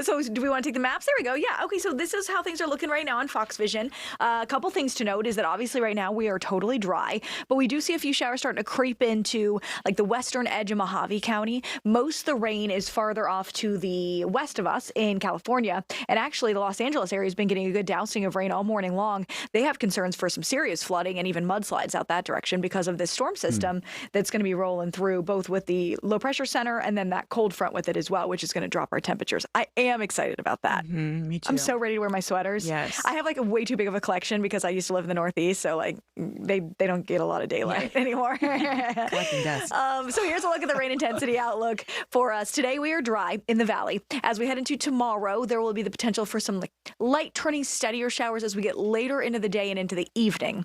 B: So do we want to take the maps? There we go. Yeah. Okay. So this is how things are looking right now on Fox Vision. A couple things to note is that obviously right now we are totally dry, but we do see a few showers starting to creep into like the western edge of Mojave County. Most of the rain is farther off to the west of us in California. And actually the Los Angeles area has been getting a good dousing of rain all morning long. They have concerns for some serious flooding and even mudslides out that direction because of this storm system that's going to be rolling through, both with the low pressure center and then that cold front with it as well, which is going to drop our temperatures. I am excited about that.
H: Me too.
B: I'm so ready to wear my sweaters.
H: Yes.
B: I have like a way too big of a collection because I used to live in the Northeast, so like they don't get a lot of daylight anymore.
H: Collecting dust.
B: So here's a look at the rain intensity outlook for us. Today we are dry in the valley. As we head into tomorrow, there will be the potential for some like light turning steadier showers as we get later into the day and into the evening.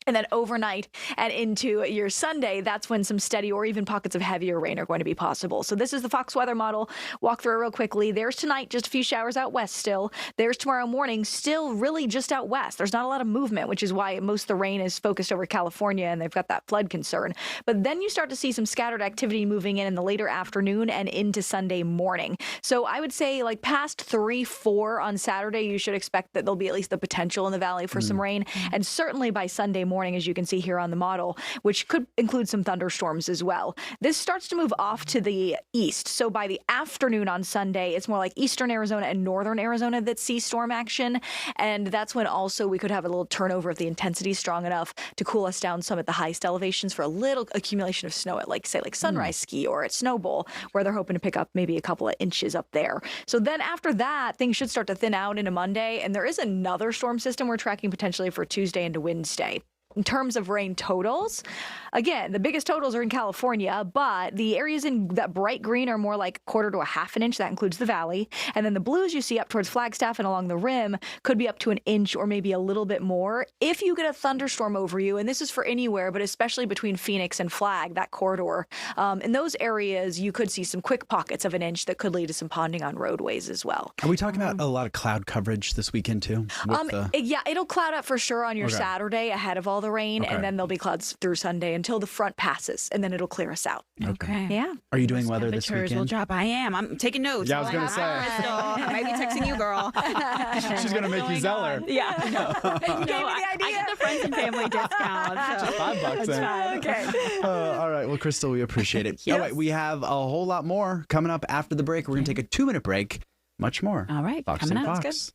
B: And then overnight and into your Sunday, that's when some steady or even pockets of heavier rain are going to be possible. So this is the Fox weather model. Walk through it real quickly. There's tonight, just a few showers out west still. There's tomorrow morning, still really just out west. There's not a lot of movement, which is why most of the rain is focused over California and they've got that flood concern. But then you start to see some scattered activity moving in the later afternoon and into Sunday morning. So I would say like past 3, 4 on Saturday, you should expect that there'll be at least the potential in the valley for some rain. And certainly by Sunday morning, as you can see here on the model, which could include some thunderstorms as well. This starts to move off to the east. So by the afternoon on Sunday, it's more like eastern Arizona and northern Arizona that see storm action. And that's when also we could have a little turnover if the intensity is strong enough to cool us down some at the highest elevations for a little accumulation of snow at like, say, like Sunrise Ski or at Snow Bowl, where they're hoping to pick up maybe a couple of inches up there. So then after that, things should start to thin out into Monday. And there is another storm system we're tracking potentially for Tuesday into Wednesday. In terms of rain totals, again, the biggest totals are in California, but the areas in that bright green are more like 1/4 to 1/2 inch. That includes the valley. And then the blues you see up towards Flagstaff and along the rim could be up to 1 inch or maybe a little bit more if you get a thunderstorm over you. And this is for anywhere, but especially between Phoenix and Flag, that corridor. In those areas, you could see some quick pockets of 1 inch that could lead to some ponding on roadways as well.
G: Are we talking about a lot of cloud coverage this weekend too?
B: Yeah, it'll cloud up for sure on your Saturday ahead of all the rain, and then the'll be clouds through Sunday until the front passes, and then it'll clear us out.
H: Okay.
B: Yeah.
G: Are you doing weather this
H: Temperatures will
G: weekend?
H: drop. I am. I'm taking notes.
G: Yeah, I was going to say.
H: I might be texting you, girl.
G: She's going to make you Zeller.
H: Yeah.
B: You gave me the idea.
H: I get the friends and family discount. So.
G: Just $5 in.
B: Okay.
G: All right. Well, Krystal, we appreciate it. All right. We have a whole lot more coming up after the break. We're going to take a 2-minute break. Much more.
H: All right.
G: Fox
H: Coming
G: and
H: up.
G: Fox.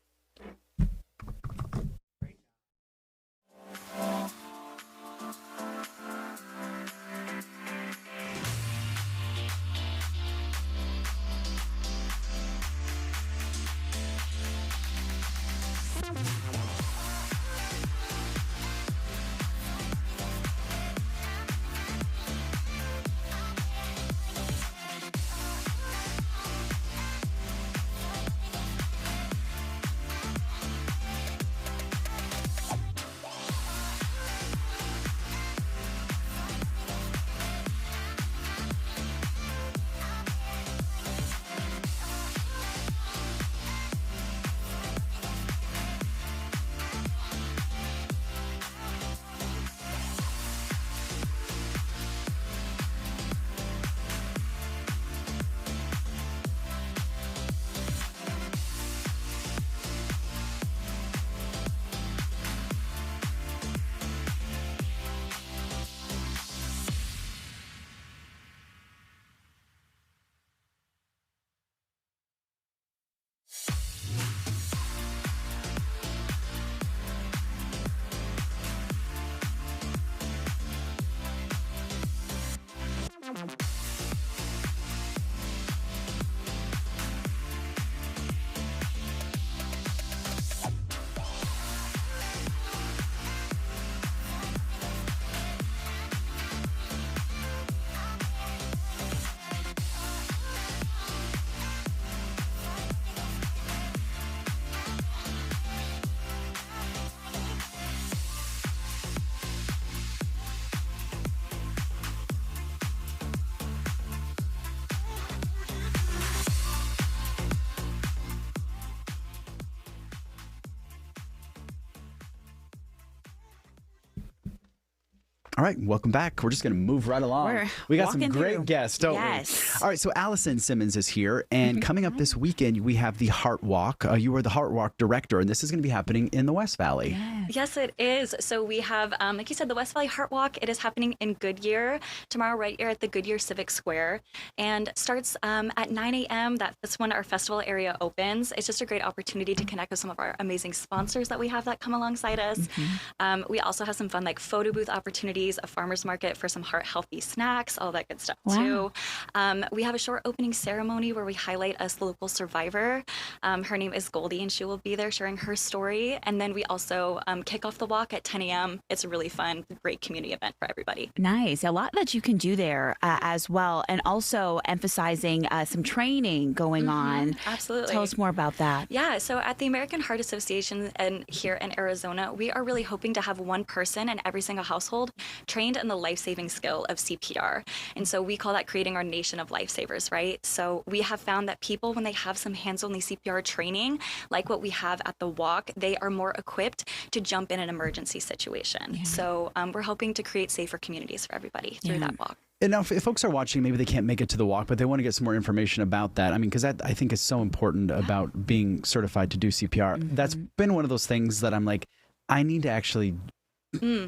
G: All right, welcome back. We're just going to move right along. We got some great guests, don't we? All right, so Allison Simmons is here, and coming up this weekend, we have the Heart Walk. You are the Heart Walk director, and this is going to be happening in the West Valley.
J: Yes, it is. So we have, like you said, the West Valley Heart Walk. It is happening in Goodyear tomorrow, right here at the Goodyear Civic Square, and starts at 9 a.m. That's when our festival area opens. It's just a great opportunity to connect with some of our amazing sponsors that we have that come alongside us. We also have some fun like photo booth opportunities, a farmer's market for some heart healthy snacks, all that good stuff too. We have a short opening ceremony where we highlight a local survivor. Her name is Goldie, and she will be there sharing her story. And then we also kick off the walk at 10 a.m. It's a really fun, great community event for everybody.
H: Nice. A lot that you can do there as well. And also emphasizing some training going on.
J: Absolutely.
H: Tell us more about that.
J: Yeah. So at the American Heart Association and here in Arizona, we are really hoping to have one person in every single household trained in the life-saving skill of CPR. And so we call that creating our nation of lifesavers, right? So we have found that people, when they have some hands-on CPR training, like what we have at the walk, they are more equipped to jump in an emergency situation. So we're hoping to create safer communities for everybody through that walk.
G: And now, if folks are watching, maybe they can't make it to the walk, but they want to get some more information about that. I mean, because that I think is so important about being certified to do CPR. That's been one of those things that I'm like, I need to actually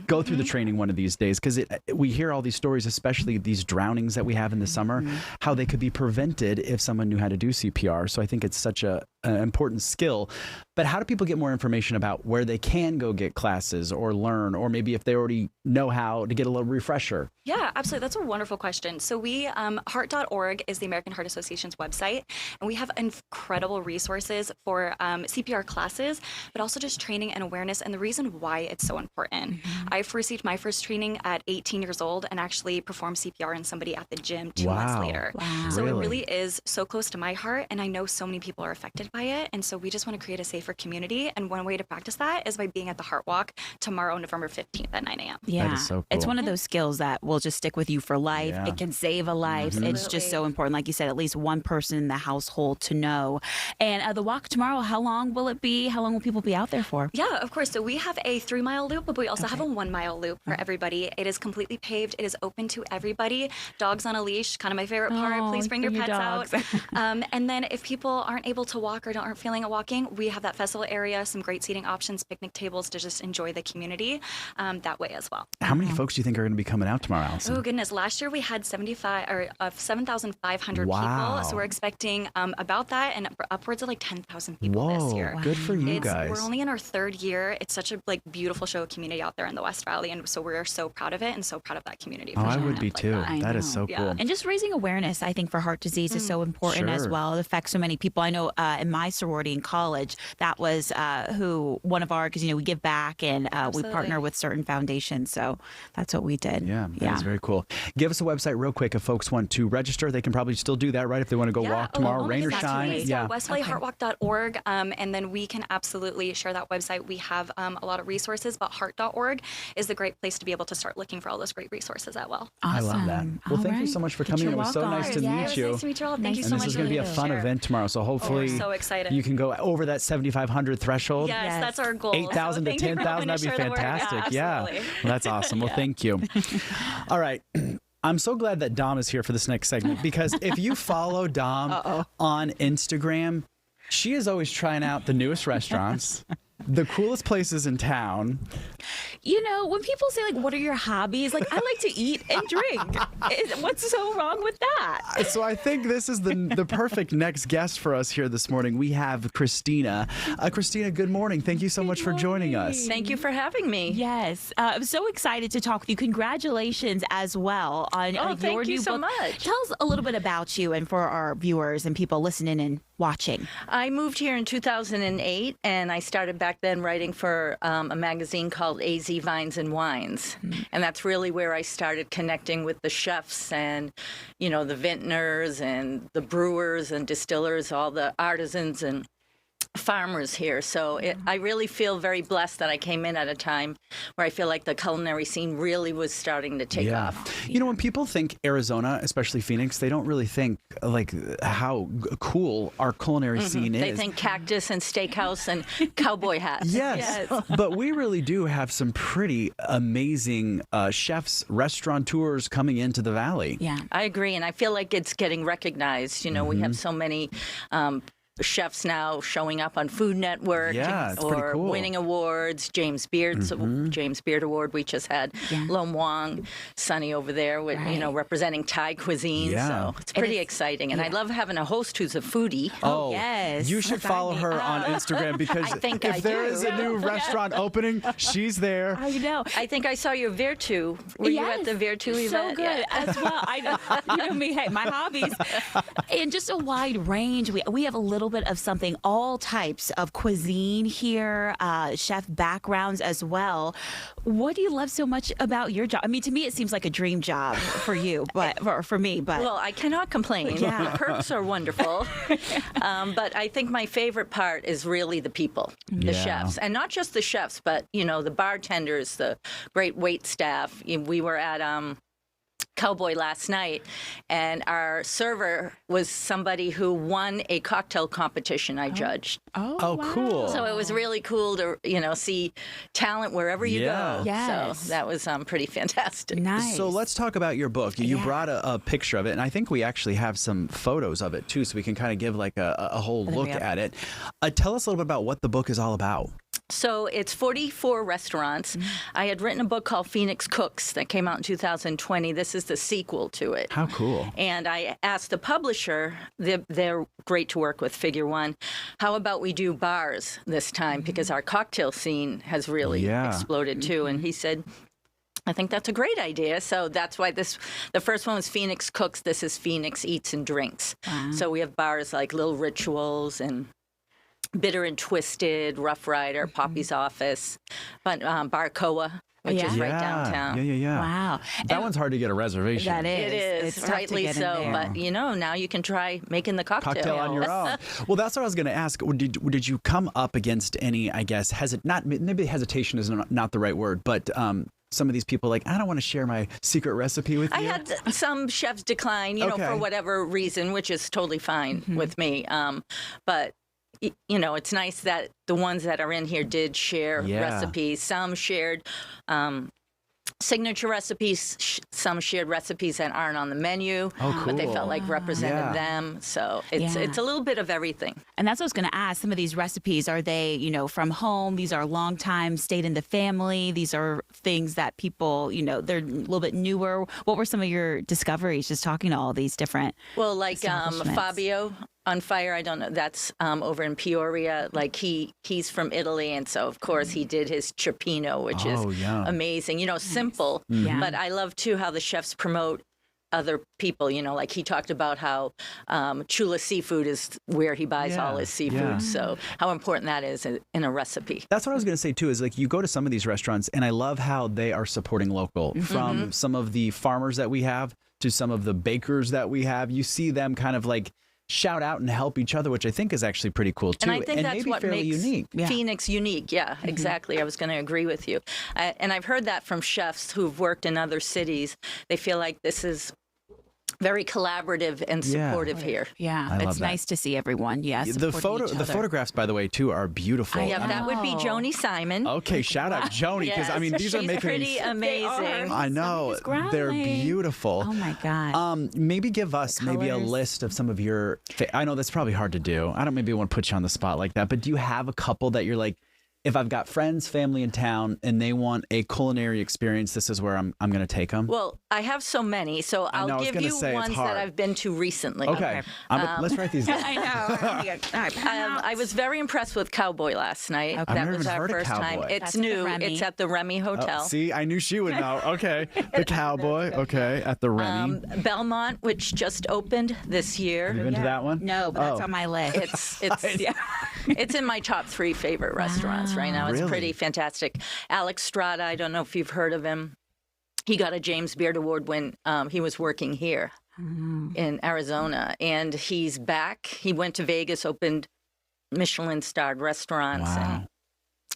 G: go through the training one of these days, because we hear all these stories, especially these drownings that we have in the summer, how they could be prevented if someone knew how to do CPR. So I think it's such an important skill. But how do people get more information about where they can go get classes or learn, or maybe if they already know how to get a little refresher?
J: Yeah, absolutely. That's a wonderful question. So we, heart.org is the American Heart Association's website, and we have incredible resources for CPR classes, but also just training and awareness and the reason why it's so important. I've received my first training at 18 years old and actually performed CPR on somebody at the gym 2 months later. So it really is so close to my heart, and I know so many people are affected by it, and so we just want to create a safer community, and one way to practice that is by being at the Heart Walk tomorrow, November 15th at 9 a.m.
H: Yeah,
G: that is so cool.
H: It's one of those skills that will just stick with you for life. It can save a life. It's just so important. Like you said, at least one person in the household to know. And the walk tomorrow, how long will it be? How long will people be out there for?
J: Yeah, of course. So we have a 3-mile loop, but we also have a 1-mile loop for everybody. It is completely paved. It is open to everybody. Dogs on a leash, kind of my favorite part. Please bring your pets out. And then if people aren't able to walk or aren't feeling it walking, we have that festival area, some great seating options, picnic tables to just enjoy the community that way as well.
G: How many folks do you think are going to be coming out tomorrow, Allison?
J: Oh, goodness. Last year we had 7,500 people. So we're expecting about that and upwards of like 10,000 people this year.
G: Good for you guys.
J: We're only in our 3rd year. It's such a beautiful show community out there in the West Valley. And so we're so proud of it and so proud of that community.
G: I would be too. That is so cool.
H: And just raising awareness, I think, for heart disease is so important as well. It affects so many people. I know in my sorority in college, that was one of our, because, we give back and we partner with certain foundations. So that's what we did.
G: Yeah, that is very cool. Give us a website real quick if folks want to register. They can probably still do that, right? If they want to go walk tomorrow, rain or shine.
J: westvalleyheartwalk.org, and then we can absolutely share that website. We have a lot of resources, but heart.org is the great place to be able to start looking for all those great resources as well.
H: Awesome.
G: I love that. Well, thank you so much for coming. It was so nice to meet you.
J: Nice to meet you all. Thank you so much.
G: And this is going to be a fun event tomorrow, so hopefully
J: so excited.
G: You can go over that 7,500 threshold.
J: Yes, that's our goal.
G: 8,000 to 10,000, that'd be fantastic. Yeah, well, that's awesome. Well, thank you. All right. I'm so glad that Dom is here for this next segment, because if you follow Dom on Instagram, she is always trying out the newest restaurants, the coolest places in town.
H: When people say, what are your hobbies? I like to eat and drink. What's so wrong with that?
G: So I think this is the perfect next guest for us here this morning. We have Christina. Christina, good morning. Thank you so much for joining us.
K: Thank you for having me.
H: Yes. I'm so excited to talk with you. Congratulations as well on your new book.
K: Thank you so much.
H: Tell us a little bit about you and for our viewers and people listening and watching.
K: I moved here in 2008, and I started back then writing for a magazine called AZ Vines and Wines. And that's really where I started connecting with the chefs and, the vintners and the brewers and distillers, all the artisans. And farmers here. So I really feel very blessed that I came in at a time where I feel like the culinary scene really was starting to take off.
G: You know, when people think Arizona, especially Phoenix, they don't really think like how cool our culinary scene is.
K: They think cactus and steakhouse and cowboy hats.
G: Yes. But we really do have some pretty amazing chefs, restaurateurs coming into the valley.
H: Yeah.
K: I agree. And I feel like it's getting recognized. You know, we have so many chefs now showing up on Food Network
G: it's
K: or
G: pretty cool.
K: winning awards. James Beard Award we just had. Lom Wong, Sunny over there, with representing Thai cuisine. So it's pretty exciting. And I love having a host who's a foodie.
G: Oh,
H: yes.
G: You should follow her on Instagram because if there is a new restaurant opening, she's there.
H: I know.
K: I think I saw your Virtu. Were you at the Virtu event?
H: So good as well. You know me, hey, my hobbies. And just a wide range. We have a little bit of something, all types of cuisine here, chef backgrounds as well. What do you love so much about your job? I mean, to me, it seems like a dream job for you, but for me. But
K: well, I cannot complain. The perks are wonderful. But I think my favorite part is really the people, the chefs, and not just the chefs, but the bartenders, the great wait staff. We were at Cowboy last night, and our server was somebody who won a cocktail competition I judged.
G: Oh, wow. Cool.
K: So it was really cool to, see talent wherever you go.
H: Yes.
K: So that was pretty fantastic.
H: Nice.
G: So let's talk about your book. You brought a picture of it, and I think we actually have some photos of it, too, so we can kind of give like a whole look at it. Tell us a little bit about what the book is all about.
K: So it's 44 restaurants. I had written a book called Phoenix Cooks that came out in 2020. This is the sequel to it.
G: How cool.
K: And I asked the publisher, they're great to work with, Figure One, how about we do bars this time? Because our cocktail scene has really exploded too. And he said, I think that's a great idea. So that's why the first one was Phoenix Cooks. This is Phoenix Eats and Drinks. So we have bars like Little Rituals and Bitter and Twisted, Rough Rider, Poppy's Office, but Barrueta, which is right downtown.
G: Yeah.
H: Wow.
G: That one's hard to get a reservation.
H: That is.
K: It is,
H: It's tough to
K: rightly
H: get in
K: so.
H: there.
K: But, now you can try making the cocktail
G: On your own. Well, that's what I was going to ask. Did you come up against any, I guess, maybe hesitation is not the right word, but some of these people like, I don't want to share my secret recipe with you?
K: I had some chefs decline, for whatever reason, which is totally fine with me. But it's nice that the ones that are in here did share recipes. Some shared signature recipes. Some shared recipes that aren't on the menu, but they felt like represented them. So it's a little bit of everything.
H: And that's what I was going to ask. Some of these recipes, are they, from home? These are long time, stayed in the family. These are things that people, they're a little bit newer. What were some of your discoveries just talking to all these different
K: Well, like Fabio on Fire, I don't know, that's over in Peoria. Like he's from Italy, and so of course he did his cioppino, which is amazing. Simple, but I love too how the chefs promote other people. Like he talked about how Chula Seafood is where he buys all his seafood. So how important that is in a recipe.
G: That's what I was going to say too. Is like you go to some of these restaurants, and I love how they are supporting local. From some of the farmers that we have to some of the bakers that we have, you see them kind of like shout out and help each other, which I think is actually pretty cool too.
K: And I think that's
G: maybe
K: what
G: fairly
K: makes
G: unique.
K: Phoenix unique. Yeah, exactly. I was going to agree with you. And I've heard that from chefs who've worked in other cities. They feel like this is very collaborative and supportive here.
H: Yeah, it's nice to see everyone. Yes,
G: the photographs, by the way, too, are beautiful.
K: Yeah, that would be Joni Simon.
G: Okay, shout out Joni, because I mean these are making
K: pretty amazing.
G: I know they're beautiful.
H: Oh my god.
G: Maybe give us maybe a list of some of your. I know that's probably hard to do. I don't maybe want to put you on the spot like that, but do you have a couple that you're like, if I've got friends, family in town, and they want a culinary experience, this is where I'm going to take them?
K: Well, I have so many, so I'll give you ones that I've been to recently.
G: Okay. Let's write these down.
H: I know.
K: I was very impressed with Cowboy last night.
H: Okay.
K: That was our first time. It's
H: That's
K: new.
H: at the Remy.
K: It's at the Remy Hotel.
G: See, I knew she would know. Okay. The Cowboy. Okay. At the Remy.
K: Belmont, which just opened this year.
G: Have you been to that one?
H: No, but that's on my list.
K: It's in my top 3 favorite restaurants right now. It's
G: Really?
K: pretty fantastic. Alex Strada, I don't know if you've heard of him. He got a James Beard Award when he was working here in Arizona, and he's back. He went to Vegas, opened Michelin-starred restaurants.
G: Wow.
K: And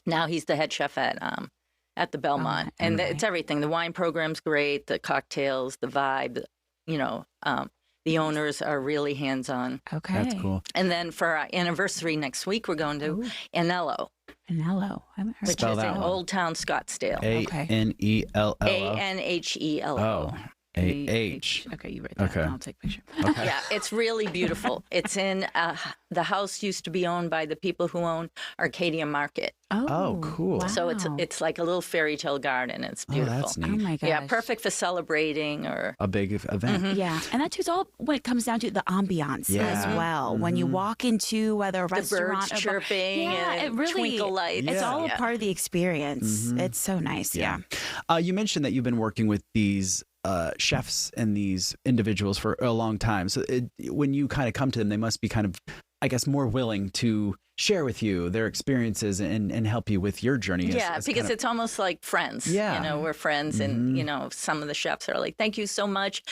K: now he's the head chef at the Belmont. And it's everything. The wine program's great, the cocktails, the vibe, the owners are really hands-on.
H: Okay.
G: That's cool.
K: And then for our anniversary next week, we're going to Anello,
H: Anello. I haven't heard
K: which
G: Spell
K: is
G: that
K: in
G: one.
K: Old Town Scottsdale.
G: Anello.
K: Anhelo.
G: Oh, AH.
H: Okay, you write that.
G: Okay.
H: I'll take a picture.
K: Yeah, it's really beautiful. It's in the house used to be owned by the people who own Arcadia Market.
G: Oh, cool.
H: Wow.
K: So it's like a little fairy tale garden. It's beautiful.
G: Oh, that's neat.
H: Oh my gosh.
K: Yeah, perfect for celebrating or
G: A big event.
H: Yeah, and that too is all when it comes down to the ambiance
G: Yeah.
H: as well. When you walk into whether a
K: the
H: restaurant
K: birds
H: or
K: chirping
H: yeah,
K: and
H: it really
K: twinkle lights.
H: it's
G: Yeah.
H: all a part of the experience. It's so nice. Yeah.
G: You mentioned that you've been working with these chefs and these individuals for a long time. So when you kind of come to them, they must be kind of, I guess, more willing to share with you their experiences and help you with your journey.
K: Yeah, because it's almost like friends.
G: Yeah.
K: We're friends, and some of the chefs are like, "Thank you so much."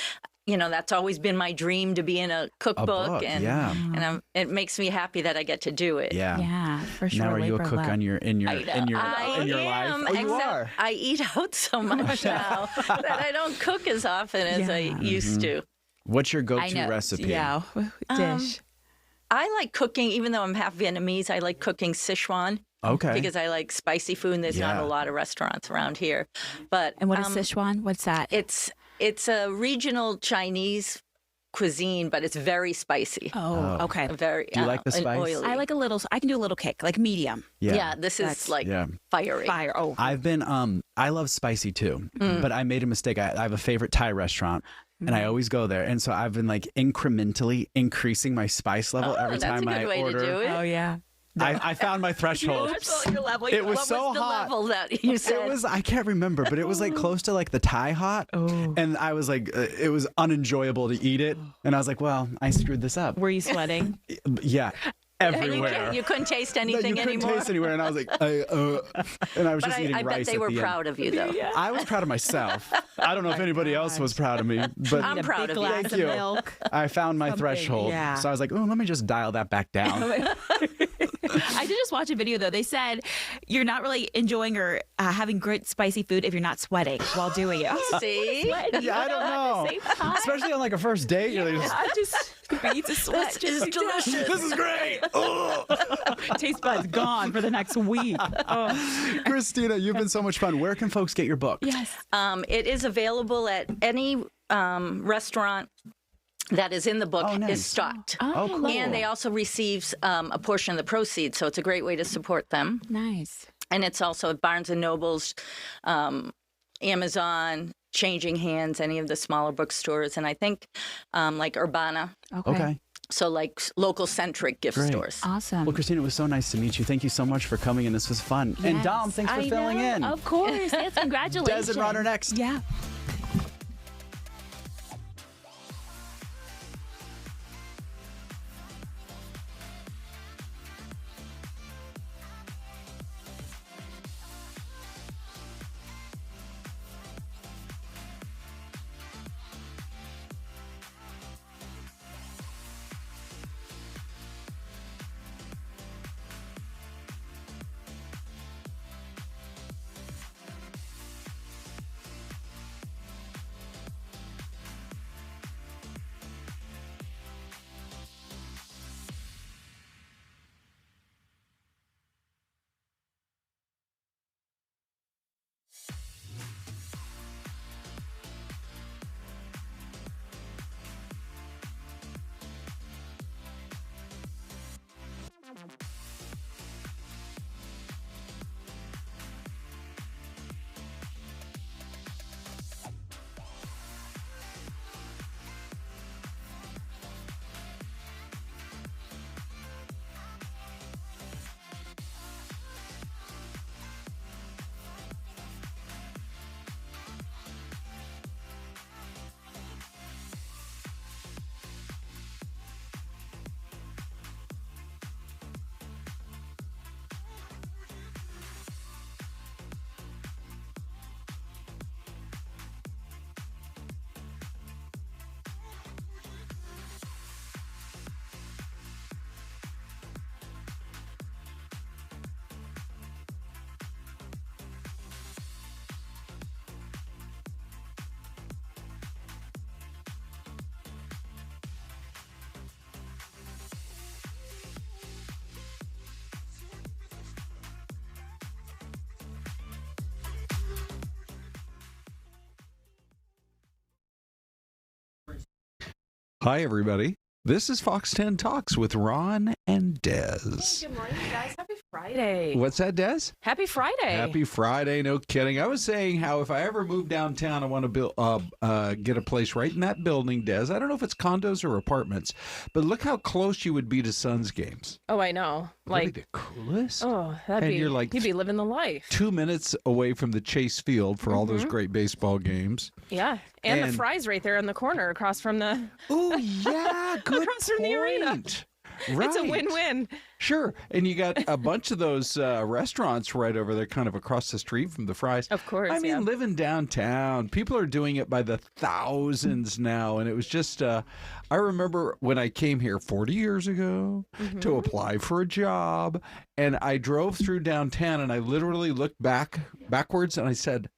K: That's always been my dream to be in a cookbook,
G: book,
K: and
G: yeah.
K: it makes me happy that I get to do it.
G: Yeah.
H: Yeah, for sure.
G: Now are you a
H: Labor of
G: cook
H: love.
G: in your
K: I
G: life?
K: am,
G: Oh, you
K: except
G: are.
K: I eat out so much now that I don't cook as often as I used to.
G: What's your
H: I
G: go-to
H: know.
G: recipe?
H: Yeah, dish.
K: I like cooking, even though I'm half Vietnamese. I like cooking Sichuan.
G: Okay.
K: Because I like spicy food, and there's not
G: Yeah.
K: a lot of restaurants around here. But
H: And what is Sichuan? What's that?
K: It's a regional Chinese cuisine, but it's very spicy.
H: Oh, okay.
K: Very.
G: Do you like the
K: and
G: spice?
K: oily.
H: I like a little. I can do a little kick, like medium.
K: Yeah, this is
H: That's-
K: like
G: Yeah.
K: fiery.
H: Fire. Oh,
G: I've been I love spicy too, but I made a mistake. I have a favorite Thai restaurant and I always go there. And so I've been like incrementally increasing my spice level every
K: that's
G: time
K: a good
G: I
K: way
G: order.
K: to do it.
H: oh yeah.
G: I found my threshold.
H: Your level.
G: It was
K: What
G: so
K: was the
G: hot.
K: level that you said?
G: It was, I can't remember, but it was like close to like the Thai hot. And I was like, it was unenjoyable to eat it. And I was like, well, I screwed this up.
H: Were you sweating?
G: Yeah.
K: And
G: Everywhere.
K: you couldn't taste
G: No,
K: anything
G: you couldn't
K: anymore.
G: taste anywhere. And I was like, and I was
K: But
G: just eating
K: I
G: rice
K: bet they
G: at
K: were
G: the end.
K: proud of you, though.
G: I was proud of myself. I don't know if anybody else was proud of me, but
K: I'm
H: Need a
K: proud
H: big
K: of you.
H: glass
G: Thank
H: of
G: you.
H: milk.
G: I found my threshold.
H: yeah.
G: So I was like, oh, let me just dial that back down.
H: I did just watch a video though. They said you're not really enjoying or having good spicy food if you're not sweating while doing it.
K: See?
G: Yeah, I don't know. Especially on like a first date, you're like,
H: I just beads of sweat.
K: This is delicious.
G: this is great. Oh.
H: Taste buds gone for the next week. Oh.
G: Christina, you've been so much fun. Where can folks get your book?
H: Yes.
K: It is available at any restaurant that is in the book
G: Oh, nice.
K: is stocked.
G: Oh, cool.
K: And they also receive a portion of the proceeds, so it's a great way to support them.
H: Nice.
K: And it's also at Barnes & Noble's, Amazon, Changing Hands, any of the smaller bookstores, and I think like Urbana.
G: Okay.
K: So like local centric gift
G: Great.
K: stores.
H: Awesome.
G: Well, Christina, it was so nice to meet you. Thank you so much for coming in. This was fun. And
H: Yes.
G: Dom, thanks for
H: I
G: filling
H: know.
G: in.
H: Of course. Yes, congratulations.
G: Des and Ron are next.
H: Yeah.
A: Hi, everybody. This is Fox 10 Talks with Ron and Des.
L: Hey, good morning, guys. Happy Friday.
A: What's that, Des?
L: Happy Friday.
A: Happy Friday. No kidding. I was saying how if I ever move downtown, I want to build, get a place right in that building, Des. I don't know if it's condos or apartments, but look how close you would be to Suns games.
L: Oh, I know.
A: That'd be the coolest.
L: Oh, you'd be living the life.
A: 2 minutes away from the Chase Field for all those great baseball games.
L: Yeah. And the Fry's right there in the corner across from the...
A: Oh, yeah. Good
L: across from the arena.
A: Right.
L: It's a win-win.
A: Sure. And you got a bunch of those restaurants right over there, kind of across the street from the Fry's.
L: Of course,
A: I mean, living downtown, people are doing it by the thousands now. And it was just, I remember when I came here 40 years ago to apply for a job, and I drove through downtown, and I literally looked backwards, and I said,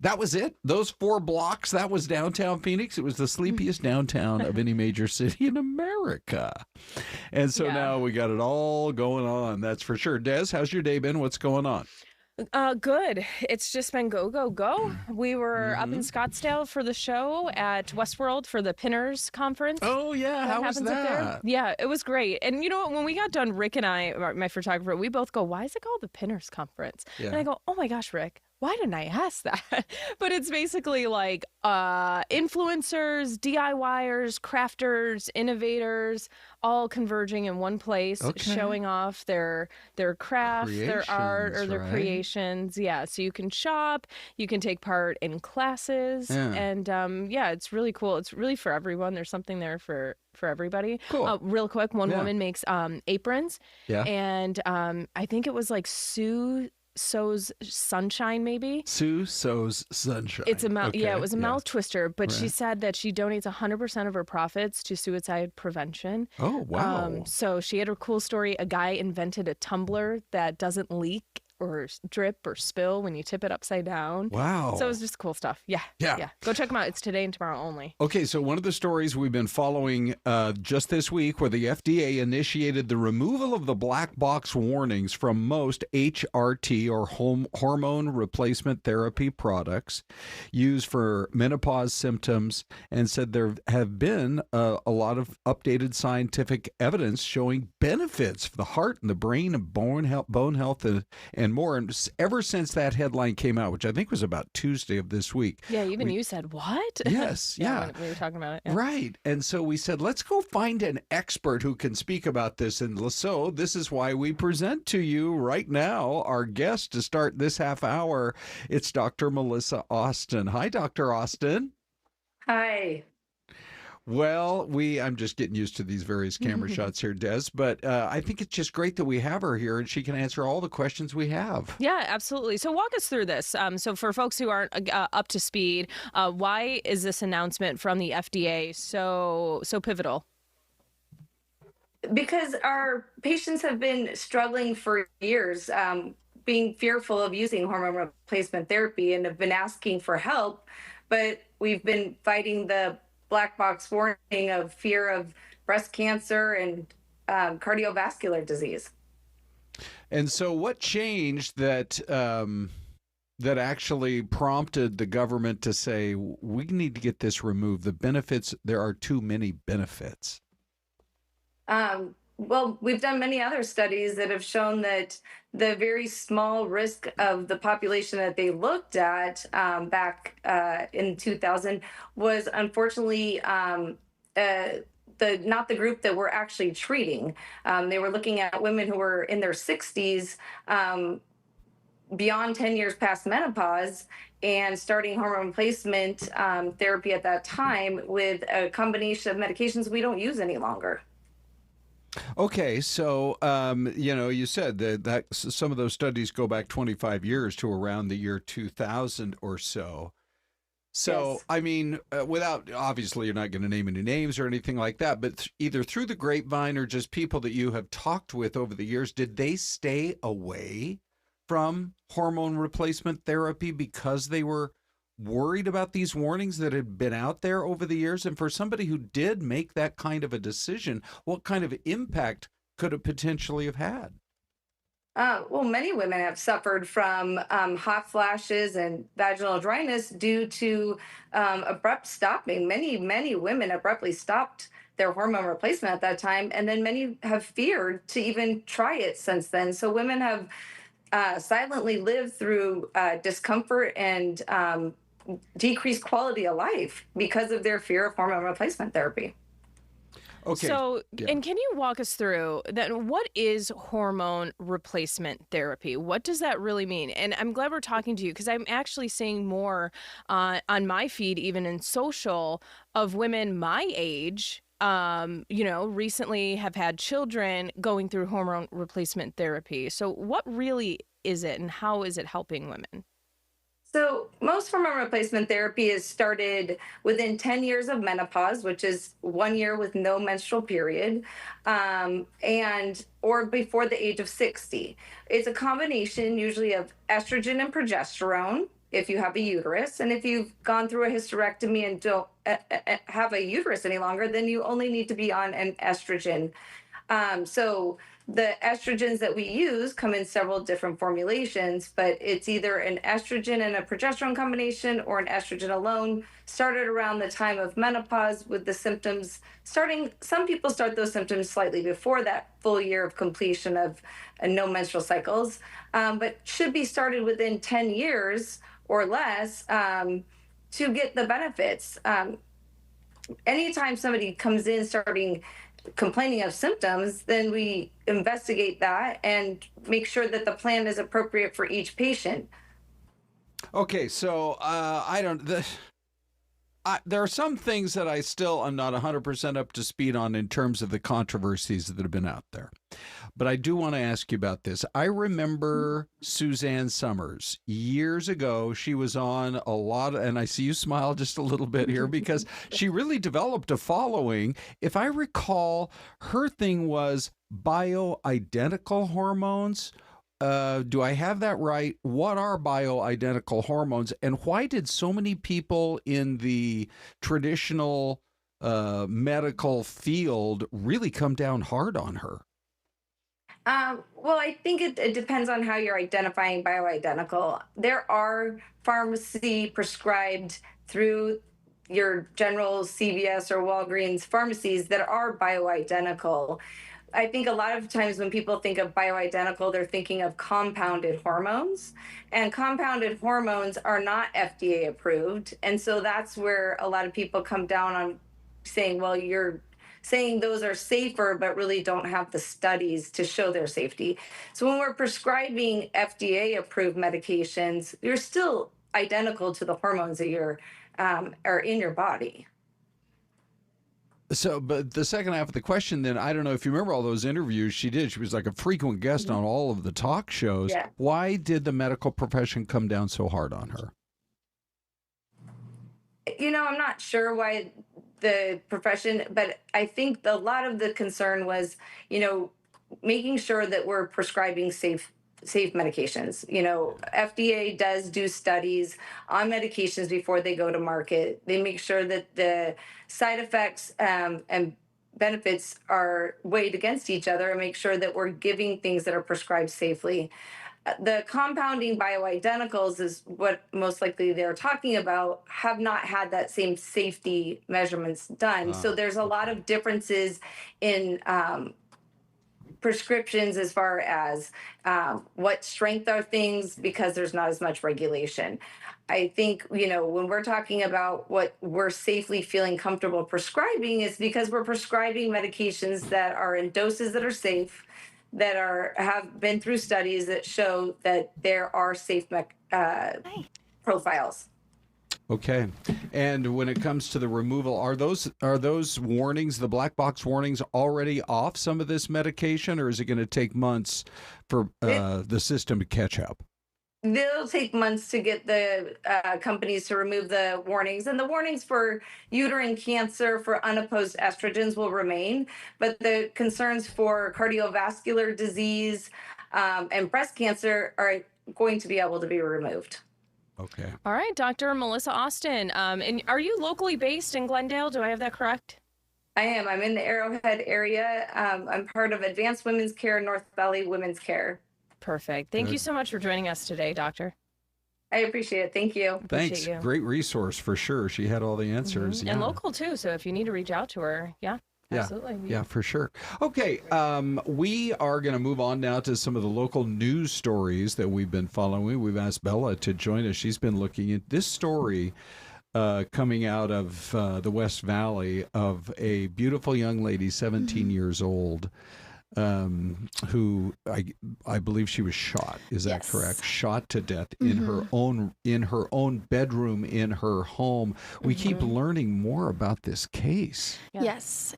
A: that was it? Those 4 blocks, that was downtown Phoenix? It was the sleepiest downtown of any major city in America. And so now we got it all going on, that's for sure. Des, how's your day been? What's going on?
L: Good. It's just been go, go, go. We were up in Scottsdale for the show at Westworld for the Pinners conference.
A: Oh, yeah. How was that?
L: Yeah, it was great. And you know what? When we got done, Rick and I, my photographer, we both go, why is it called the Pinners conference? Yeah. And I go, oh my gosh, Rick, why didn't I ask that? But it's basically like influencers, DIYers, crafters, innovators, all converging in one place, showing off their craft, their art, or their creations. Yeah, so you can shop, you can take part in classes, and it's really cool. It's really for everyone. There's something there for everybody.
A: Cool.
L: Real quick, one woman makes aprons, and I think it was like Sue Sews Sunshine, maybe.
A: Sue Sews Sunshine.
L: It's a mouth. Yeah, it was a mouth twister. But she said that she donates 100% of her profits to suicide prevention.
A: Oh wow!
L: So she had a cool story. A guy invented a tumbler that doesn't leak or drip or spill when you tip it upside down.
A: Wow.
L: So it was just cool stuff. Yeah. Go check them out. It's today and tomorrow only.
A: Okay, so one of the stories we've been following just this week where the FDA initiated the removal of the black box warnings from most HRT or hormone replacement therapy products used for menopause symptoms, and said there have been a lot of updated scientific evidence showing benefits for the heart and the brain and bone health and more. And ever since that headline came out, which I think was about Tuesday of this week.
L: Yeah, you said, what?
A: Yes,
L: when we were talking about it. Yeah.
A: Right. And so we said, let's go find an expert who can speak about this. And so this is why we present to you right now our guest to start this half hour. It's Dr. Melissa Austin. Hi, Dr. Austin.
M: Hi.
A: Well, I'm just getting used to these various camera shots here, Des, but I think it's just great that we have her here and she can answer all the questions we have.
L: Yeah, absolutely. So walk us through this. So for folks who aren't up to speed, why is this announcement from the FDA so pivotal?
M: Because our patients have been struggling for years, being fearful of using hormone replacement therapy and have been asking for help, but we've been fighting the black box warning of fear of breast cancer and cardiovascular disease.
A: And so what changed that that actually prompted the government to say, we need to get this removed? The benefits, there are too many benefits.
M: Well, we've done many other studies that have shown that the very small risk of the population that they looked at back in 2000 was unfortunately not the group that we're actually treating. They were looking at women who were in their 60s, beyond 10 years past menopause, and starting hormone replacement therapy at that time with a combination of medications we don't use any longer.
A: Okay, so you said that some of those studies go back 25 years to around the year 2000 or so. So, yes. I mean, without, obviously you're not going to name any names or anything like that, but either through the grapevine or just people that you have talked with over the years, did they stay away from hormone replacement therapy because they were worried about these warnings that had been out there over the years? And for somebody who did make that kind of a decision, what kind of impact could it potentially have had?
M: Well, many women have suffered from hot flashes and vaginal dryness due to abrupt stopping. Many women abruptly stopped their hormone replacement at that time, and then many have feared to even try it since then. So women have silently lived through discomfort and decreased quality of life because of their fear of hormone replacement therapy.
A: Okay.
L: So, and can you walk us through then what is hormone replacement therapy? What does that really mean? And I'm glad we're talking to you because I'm actually seeing more on my feed, even in social, of women my age, recently have had children going through hormone replacement therapy. So what really is it and how is it helping women?
M: So, most hormone replacement therapy is started within 10 years of menopause, which is 1 year with no menstrual period, and or before the age of 60. It's a combination usually of estrogen and progesterone if you have a uterus. And if you've gone through a hysterectomy and don't have a uterus any longer, then you only need to be on an estrogen. So the estrogens that we use come in several different formulations, but it's either an estrogen and a progesterone combination or an estrogen alone, started around the time of menopause with the symptoms starting. Some people start those symptoms slightly before that full year of completion of no menstrual cycles, but should be started within 10 years or less to get the benefits. Anytime somebody comes in complaining of symptoms, then we investigate that and make sure that the plan is appropriate for each patient.
A: Okay, so there are some things that I'm not 100% up to speed on in terms of the controversies that have been out there. But I do want to ask you about this. I remember Suzanne Summers years ago. She was on a lot, and I see you smile just a little bit here because she really developed a following. If I recall, her thing was bioidentical hormones. Do I have that right? What are bioidentical hormones, and why did so many people in the traditional medical field really come down hard on her?
M: Well, I think it depends on how you're identifying bioidentical. There are pharmacy prescribed through your general CVS or Walgreens pharmacies that are bioidentical. I think a lot of times when people think of bioidentical, they're thinking of compounded hormones, and compounded hormones are not FDA approved. And so that's where a lot of people come down on saying, well, you're saying those are safer, but really don't have the studies to show their safety. So when we're prescribing FDA approved medications, you're still identical to the hormones that are in your body.
A: So, but the second half of the question, then, I don't know if you remember all those interviews she did. She was like a frequent guest on all of the talk shows. Yeah. Why did the medical profession come down so hard on her?
M: I'm not sure why the profession, but I think a lot of the concern was, making sure that we're prescribing safe medications. FDA does do studies on medications before they go to market. They make sure that the side effects and benefits are weighed against each other and make sure that we're giving things that are prescribed safely. The compounding bioidenticals is what most likely they're talking about, have not had that same safety measurements done. So there's a lot of differences in prescriptions as far as what strength are things, because there's not as much regulation. I think, when we're talking about what we're safely feeling comfortable prescribing, is because we're prescribing medications that are in doses that are safe, that have been through studies that show that there are safe profiles.
A: Okay. And when it comes to the removal, are those warnings, the black box warnings, already off some of this medication, or is it going to take months for the system to catch up?
M: It'll take months to get the companies to remove the warnings. And the warnings for uterine cancer for unopposed estrogens will remain. But the concerns for cardiovascular disease and breast cancer are going to be able to be removed.
A: Okay.
L: All right, Dr. Melissa Austin. And are you locally based in Glendale? Do I have that correct?
M: I am. I'm in the Arrowhead area. I'm part of Advanced Women's Care, North Valley Women's Care.
L: Perfect. Thank you so much for joining us today, Doctor.
M: I appreciate it. Thank you.
A: Thanks. Great resource for sure. She had all the answers.
L: And local too. So if you need to reach out to her, absolutely.
A: Yeah, for sure. Okay, we are going to move on now to some of the local news stories that we've been following. We've asked Bella to join us. She's been looking at this story coming out of the West Valley of a beautiful young lady, 17 years old, who I believe she was shot. Is that correct? Shot to death in her own bedroom in her home. We keep learning more about this case.
B: Yes.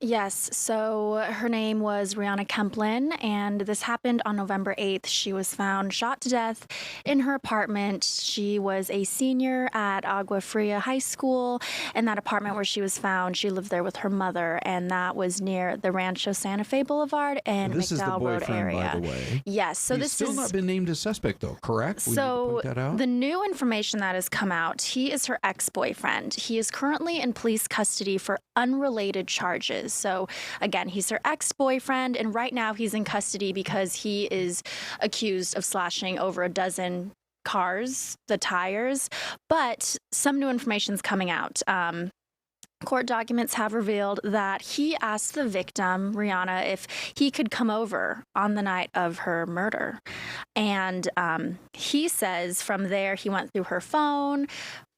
B: So her name was Rihanna Kemplin, and this happened on November 8th. She was found shot to death in her apartment. She was a senior at Agua Fria High School, and that apartment where she was found, she lived there with her mother, and that was near the Rancho Santa Fe Boulevard and
A: this is the
B: McDowell Road
A: boyfriend,
B: area.
A: by the way.
B: Yes. So
A: He's
B: this
A: still
B: is
A: not been named a suspect, though, correct? We need to
B: so
A: point that out?
B: the new information that has come out, he is her ex-boyfriend. He is currently in police custody for unrelated charges. So again, he's her ex-boyfriend, and right now he's in custody because he is accused of slashing over a dozen cars, the tires. But some new information is coming out. Court documents have revealed that he asked the victim, Rihanna, if he could come over on the night of her murder. And he says from there he went through her phone,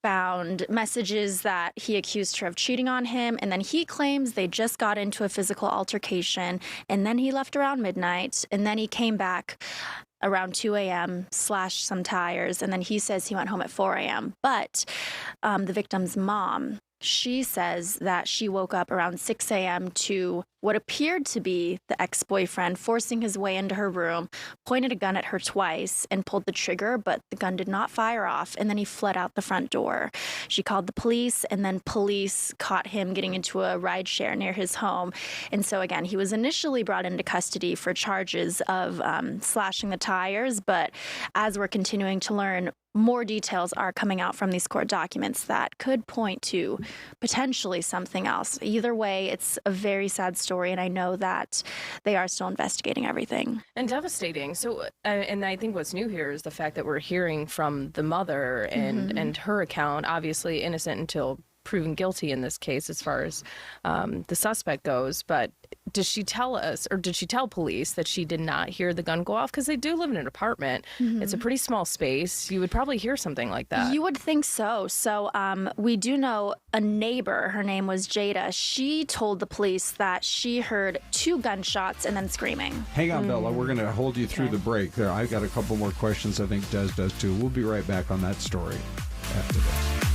B: found messages that he accused her of cheating on him, and then he claims they just got into a physical altercation, and then he left around midnight, and then he came back around 2 a.m., slashed some tires, and then he says he went home at 4 a.m. But the victim's mom, she says that she woke up around 6 a.m. to what appeared to be the ex-boyfriend forcing his way into her room, pointed a gun at her twice, and pulled the trigger, but the gun did not fire off, and then he fled out the front door. She called the police, and then police caught him getting into a rideshare near his home. And so, again, he was initially brought into custody for charges of slashing the tires, but as we're continuing to learn, more details are coming out from these court documents that could point to potentially something else. Either way, it's a very sad story, and I know that they are still investigating everything.
L: And devastating. So, and I think what's new here is the fact that we're hearing from the mother and her account, obviously innocent until proven guilty in this case as far as the suspect goes. But does she tell us, or did she tell police that she did not hear the gun go off? Because they do live in an apartment. It's a pretty small space. You would probably hear something like that.
B: You would think so. So we do know a neighbor, her name was Jada. She told the police that she heard 2 gunshots and then screaming.
A: Hang on, Bella. We're going to hold you through the break. There, I've got a couple more questions. I think Des does too. We'll be right back on that story after this.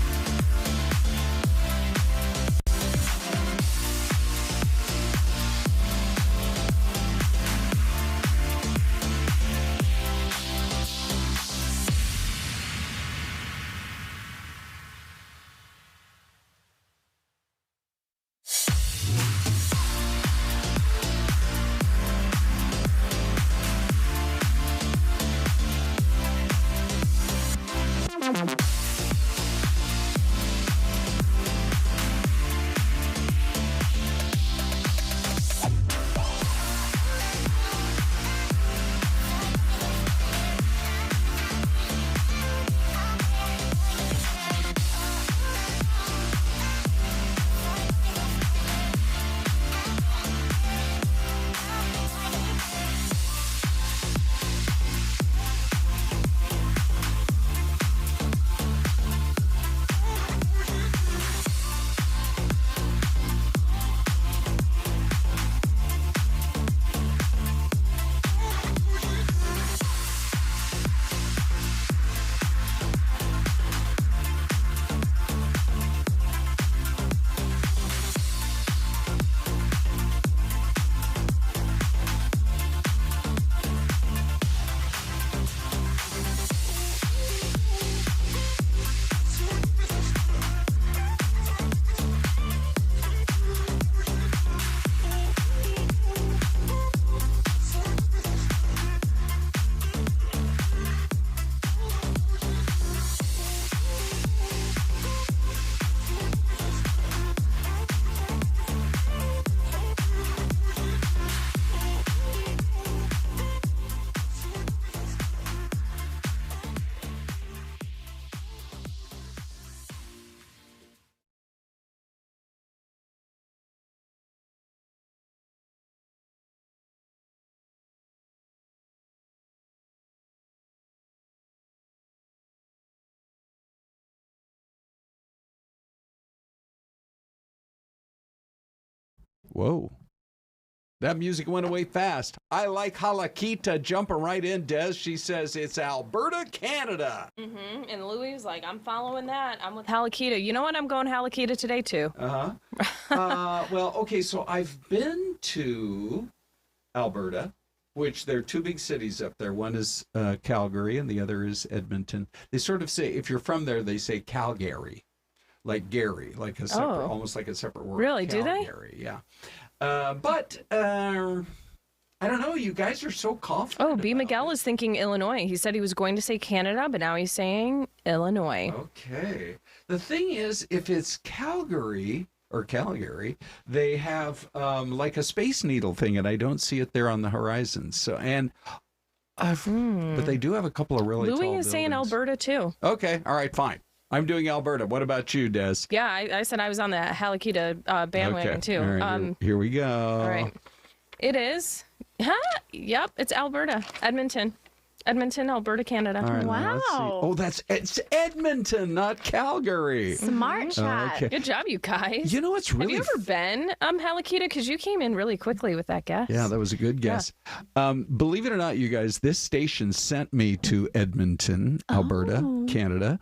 A: Whoa. That music went away fast. I like Halakita jumping right in, Des. She says it's Alberta, Canada.
L: Mm-hmm. And Louis was like, I'm following that. I'm with Halakita. You know what? I'm going Halakita today, too.
A: Well, okay, so I've been to Alberta, which there are two big cities up there. One is Calgary and the other is Edmonton. They sort of say, if you're from there, they say Calgary, like Gary, like a separate, almost like a separate word.
L: Really?
A: Calgary,
L: Do they?
A: Yeah. But I don't know. You guys are so confident.
L: Oh, B. Miguel is thinking Illinois. He said he was going to say Canada, but now he's saying Illinois.
A: Okay. The thing is, if it's Calgary, they have like a Space Needle thing, and I don't see it there on the horizon. So, but they do have a couple of really tall
L: Louis is saying
A: buildings.
L: Alberta, too.
A: Okay. All right, fine. I'm doing Alberta. What about you, Des?
L: Yeah, I said I was on the Halakita bandwagon, too.
A: All right, here we go.
L: All right. It is. Yep, it's Alberta. Edmonton, Alberta, Canada.
A: All right,
B: wow.
A: Oh, it's Edmonton, not Calgary.
B: Smart chat.
A: Okay.
L: Good job, you guys.
A: You know what's really...
L: Have you ever been Halakita? Because you came in really quickly with that guess.
A: Yeah, that was a good guess. Yeah. Believe it or not, you guys, this station sent me to Edmonton, Alberta, Canada,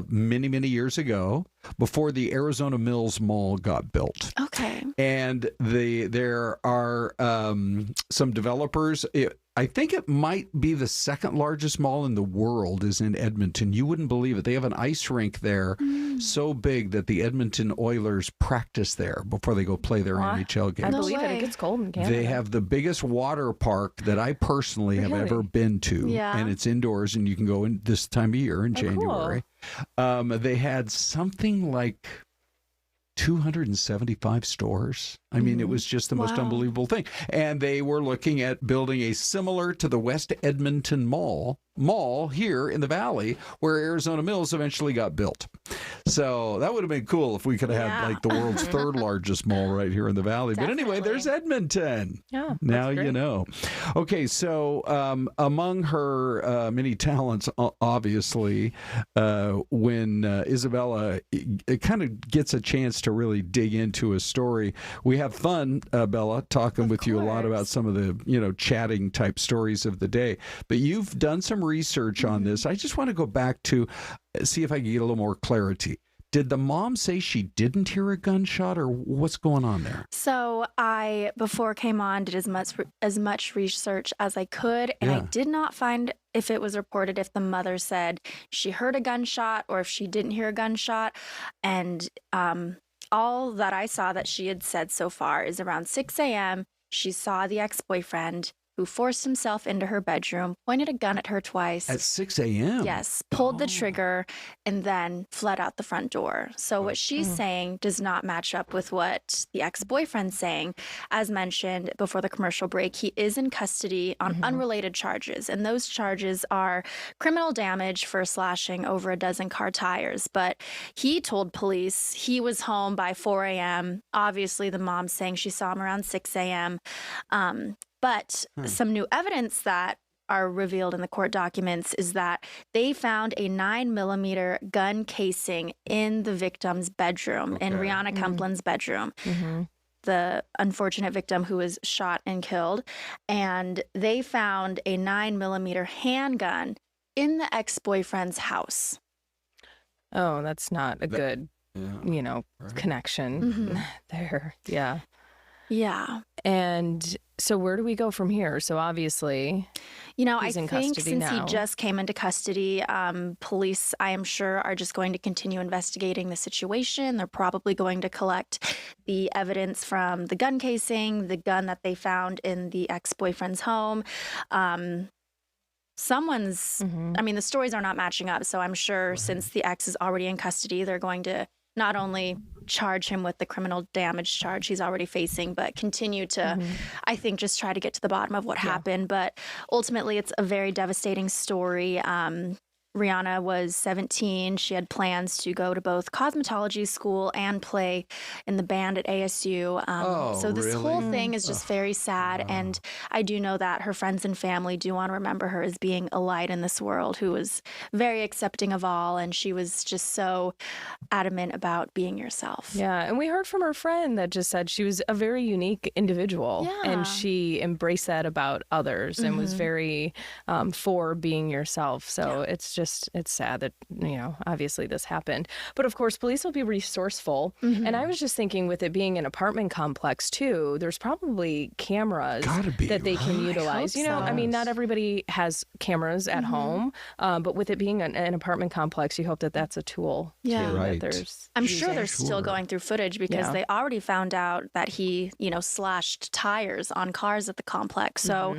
A: many, many years ago, before the Arizona Mills Mall got built.
B: Okay.
A: And there are some developers. I think it might be the second largest mall in the world is in Edmonton. You wouldn't believe it. They have an ice rink there so big that the Edmonton Oilers practice there before they go play their NHL games.
L: I believe it. It gets cold in Canada.
A: They have the biggest water park that I personally have ever been to.
B: Yeah.
A: And it's indoors, and you can go in this time of year in January. Cool. They had something like 275 stores. I mean, it was just the most unbelievable thing. And they were looking at building a similar to the West Edmonton Mall here in the Valley, where Arizona Mills eventually got built. So that would have been cool if we could have had like the world's third largest mall right here in the Valley. Definitely. But anyway, there's Edmonton.
L: Yeah,
A: now you know. Okay, so among her many talents, obviously, when Isabella kind of gets a chance to really dig into a story, we have fun, Bella, talking with you a lot about some of the, chatting type stories of the day. But you've done some research on this. I just want to go back to see if I can get a little more clarity. Did the mom say she didn't hear a gunshot, or what's going on there?
B: So I, before came on, did as much research as I could, and I did not find if it was reported if the mother said she heard a gunshot or if she didn't hear a gunshot. And all that I saw that she had said so far is around 6 a.m., she saw the ex-boyfriend who forced himself into her bedroom, pointed a gun at her twice.
A: At 6 a.m.?
B: Yes, pulled the trigger, and then fled out the front door. So what she's saying does not match up with what the ex-boyfriend's saying. As mentioned before the commercial break, he is in custody on unrelated charges, and those charges are criminal damage for slashing over a dozen car tires. But he told police he was home by 4 a.m. Obviously, the mom's saying she saw him around 6 a.m. But some new evidence that are revealed in the court documents is that they found a 9mm gun casing in the victim's bedroom, in Rihanna Complin's bedroom, the unfortunate victim who was shot and killed. And they found a 9mm handgun in the ex-boyfriend's house.
L: Oh, that's not a good, connection there. Yeah.
B: Yeah.
L: And so where do we go from here? So obviously,
B: I think since he just came into custody, police, I am sure, are just going to continue investigating the situation. They're probably going to collect the evidence from the gun casing, the gun that they found in the ex-boyfriend's home. The stories are not matching up. So I'm sure since the ex is already in custody, they're going to not only charge him with the criminal damage charge he's already facing, but continue to, I think, just try to get to the bottom of what happened. But ultimately, it's a very devastating story.
N: Rihanna was 17. She had plans to go to both cosmetology school and play in the band at ASU. So this whole thing is just very sad. And I do know that her friends and family do want to remember her as being a light in this world, who was very accepting of all. And she was just so adamant about being yourself.
L: Yeah. And we heard from her friend that just said she was a very unique individual.
N: Yeah.
L: And she embraced that about others and was very for being yourself. So it's sad that, obviously this happened. But of course, police will be resourceful. And I was just thinking, with it being an apartment complex too, there's probably cameras that they can utilize. I mean, not everybody has cameras at home, but with it being an apartment complex, you hope that that's a tool.
N: Yeah.
L: That there's
N: I'm sure they're still going through footage because they already found out that he, slashed tires on cars at the complex. So,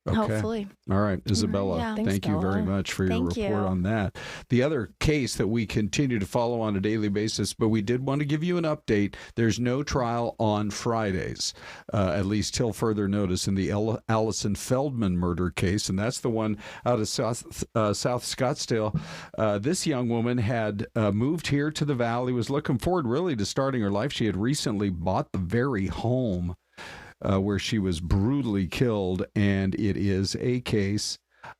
N: hopefully.
A: All right, Isabella, thank you very much for your report on that. The other case that we continue to follow on a daily basis, but we did want to give you an update. There's no trial on Fridays, at least till further notice, in the Allison Feldman murder case, and that's the one out of South Scottsdale. This young woman had moved here to the Valley, was looking forward really to starting her life. She had recently bought the very home where she was brutally killed, and it is a case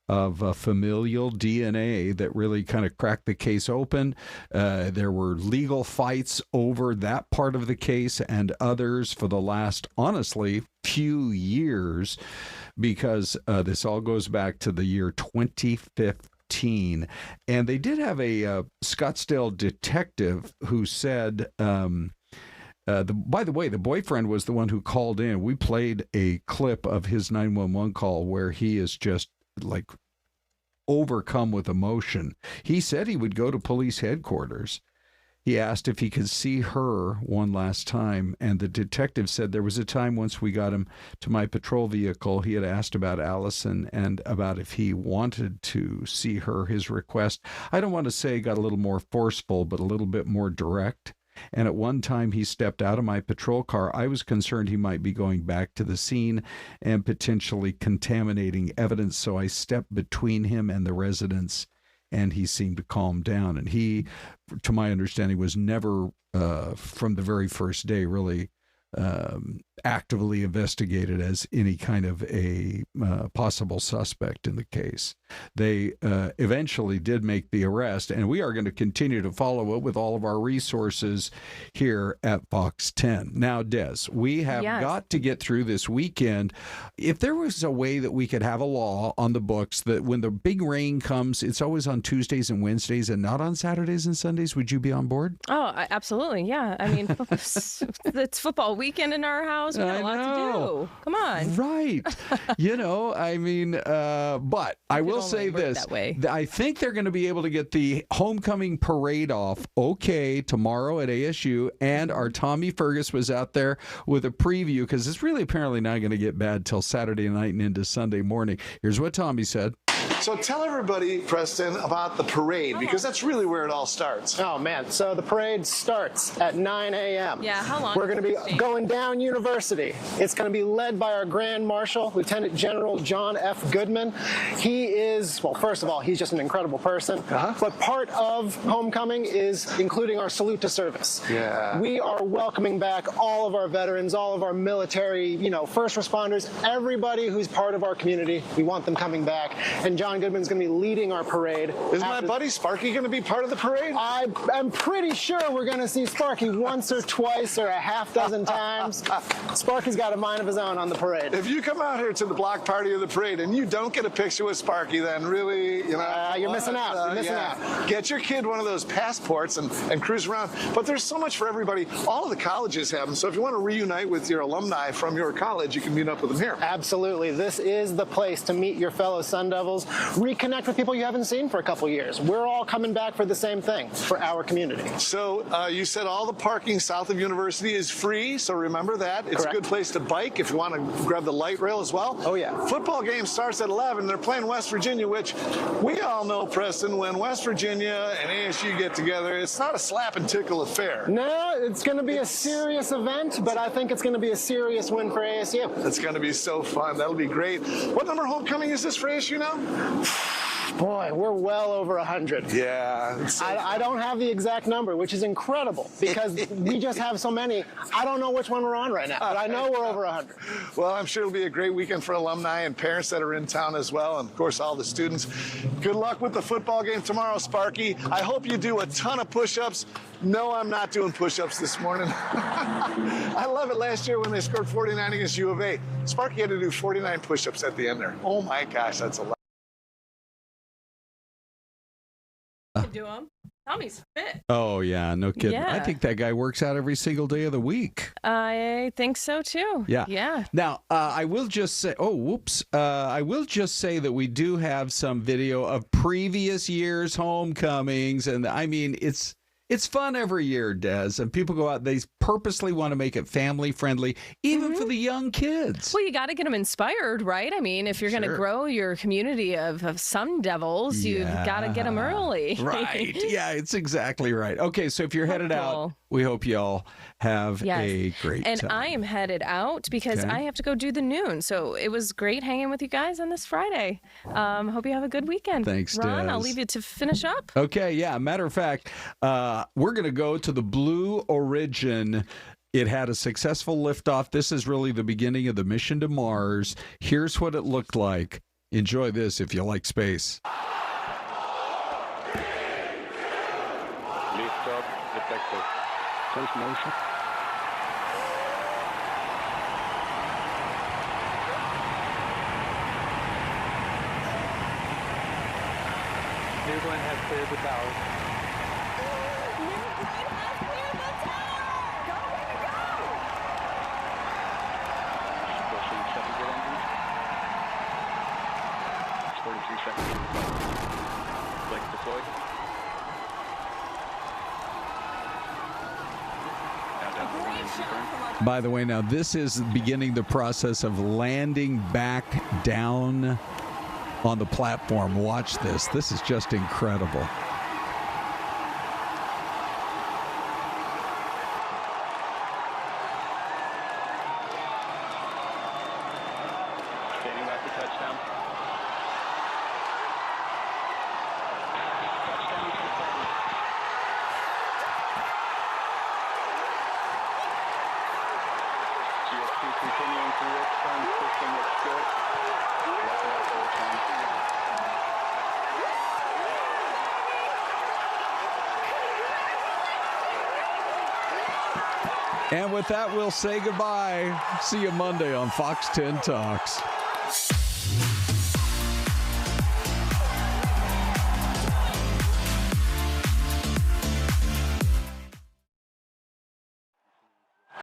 A: of familial DNA that really kind of cracked the case open. There were legal fights over that part of the case and others for the last, honestly, few years, because this all goes back to the year 2015. And they did have a Scottsdale detective who said... by the way, the boyfriend was the one who called in. We played a clip of his 911 call where he is just like overcome with emotion. He said he would go to police headquarters. He asked if he could see her one last time, and the detective said there was a time once we got him to my patrol vehicle. He had asked about Allison and about if he wanted to see her. His request, I don't want to say got a little more forceful, but a little bit more direct. And at one time he stepped out of my patrol car. I was concerned he might be going back to the scene and potentially contaminating evidence. So I stepped between him and the residents, and he seemed to calm down. And he, to my understanding, was never, from the very first day, really actively investigated as any kind of a possible suspect in the case. They eventually did make the arrest, and we are going to continue to follow it with all of our resources here at Fox 10. Now, Des, we have got to get through this weekend. If there was a way that we could have a law on the books that when the big rain comes, it's always on Tuesdays and Wednesdays and not on Saturdays and Sundays, would you be on board?
L: Oh, absolutely. Yeah. I mean, it's football weekend in our house. We got a lot to do. Come on.
A: Right. But I will say this. I think they're going to be able to get the homecoming parade off tomorrow at ASU. And our Tommy Fergus was out there with a preview, because it's really apparently not going to get bad till Saturday night and into Sunday morning. Here's what Tommy said.
O: So tell everybody, Preston, about the parade, because that's really where it all starts.
P: Oh, man. So the parade starts at 9 a.m.
L: Yeah, how long?
P: We're going to be going down University. It's going to be led by our Grand Marshal, Lieutenant General John F. Goodman. He is, well, first of all, he's just an incredible person. But part of homecoming is including our salute to service.
O: Yeah.
P: We are welcoming back all of our veterans, all of our military, first responders, everybody who's part of our community. We want them coming back. And John Goodman's going to be leading our parade.
O: Is my buddy Sparky going to be part of the parade?
P: I'm pretty sure we're going to see Sparky once or twice or a half dozen times. Sparky's got a mind of his own on the parade.
O: If you come out here to the block party of the parade and you don't get a picture with Sparky, then really,
P: you're missing out. You're missing out.
O: Get your kid one of those passports and cruise around. But there's so much for everybody. All of the colleges have them. So if you want to reunite with your alumni from your college, you can meet up with them here.
P: Absolutely. This is the place to meet your fellow Sun Devils. Reconnect with people you haven't seen for a couple years. We're all coming back for the same thing, for our community.
O: So you said all the parking south of University is free, so remember that. It's
P: Correct.
O: a good place to bike if you want to grab the light rail as well.
P: Oh, yeah.
O: Football game starts at 11. They're playing West Virginia, which we all know, Preston, when West Virginia and ASU get together, it's not a slap and tickle affair.
P: No, it's going to be a serious event, but I think it's going to be a serious win for ASU.
O: It's going to be so fun. That'll be great. What number homecoming is this for ASU now?
P: Boy, we're well over 100.
O: Yeah.
P: I don't have the exact number, which is incredible because we just have so many. I don't know which one we're on right now, but I know we're over 100.
O: Well, I'm sure it'll be a great weekend for alumni and parents that are in town as well, and of course all the students. Good luck with the football game tomorrow, Sparky. I hope you do a ton of push-ups. No, I'm not doing push-ups this morning. I love it. Last year when they scored 49 against U of A, Sparky had to do 49 push-ups at the end there. Oh my gosh, that's a lot.
L: Do them. Tommy's fit.
A: Oh, yeah, no kidding.
L: Yeah.
A: I think that guy works out every single day of the week.
L: I think so too.
A: Yeah.
L: Yeah.
A: Now, I will just say, I will just say that we do have some video of previous year's homecomings. And I mean, it's fun every year, Des. And people go out, they purposely want to make it family friendly, even for the young kids.
L: Well, you got to get them inspired, right? I mean, if you're going to grow your community of sun devils, you've got to get them early.
A: Right. Yeah, it's exactly right. Okay, so if you're headed out, we hope y'all have a great time.
L: And I am headed out because I have to go do the noon. So it was great hanging with you guys on this Friday. Hope you have a good weekend.
A: Thanks,
L: Ron,
A: Des.
L: I'll leave you to finish up.
A: Okay, yeah. Matter of fact, we're going to go to the Blue Origin. It had a successful liftoff. This is really the beginning of the mission to Mars. Here's what it looked like. Enjoy this if you like space.
Q: Liftoff detected. First motion. Newland has cleared the tower. Pushing second jet engines. 43 seconds. Flight deployed.
A: By the way, now this is beginning the process of landing back down on the platform. Watch this. This is just incredible.
Q: Standing by for touchdown. GS2 continuing to work. Turn system looks good.
A: And with that, we'll say goodbye. See you Monday on Fox 10 Talks.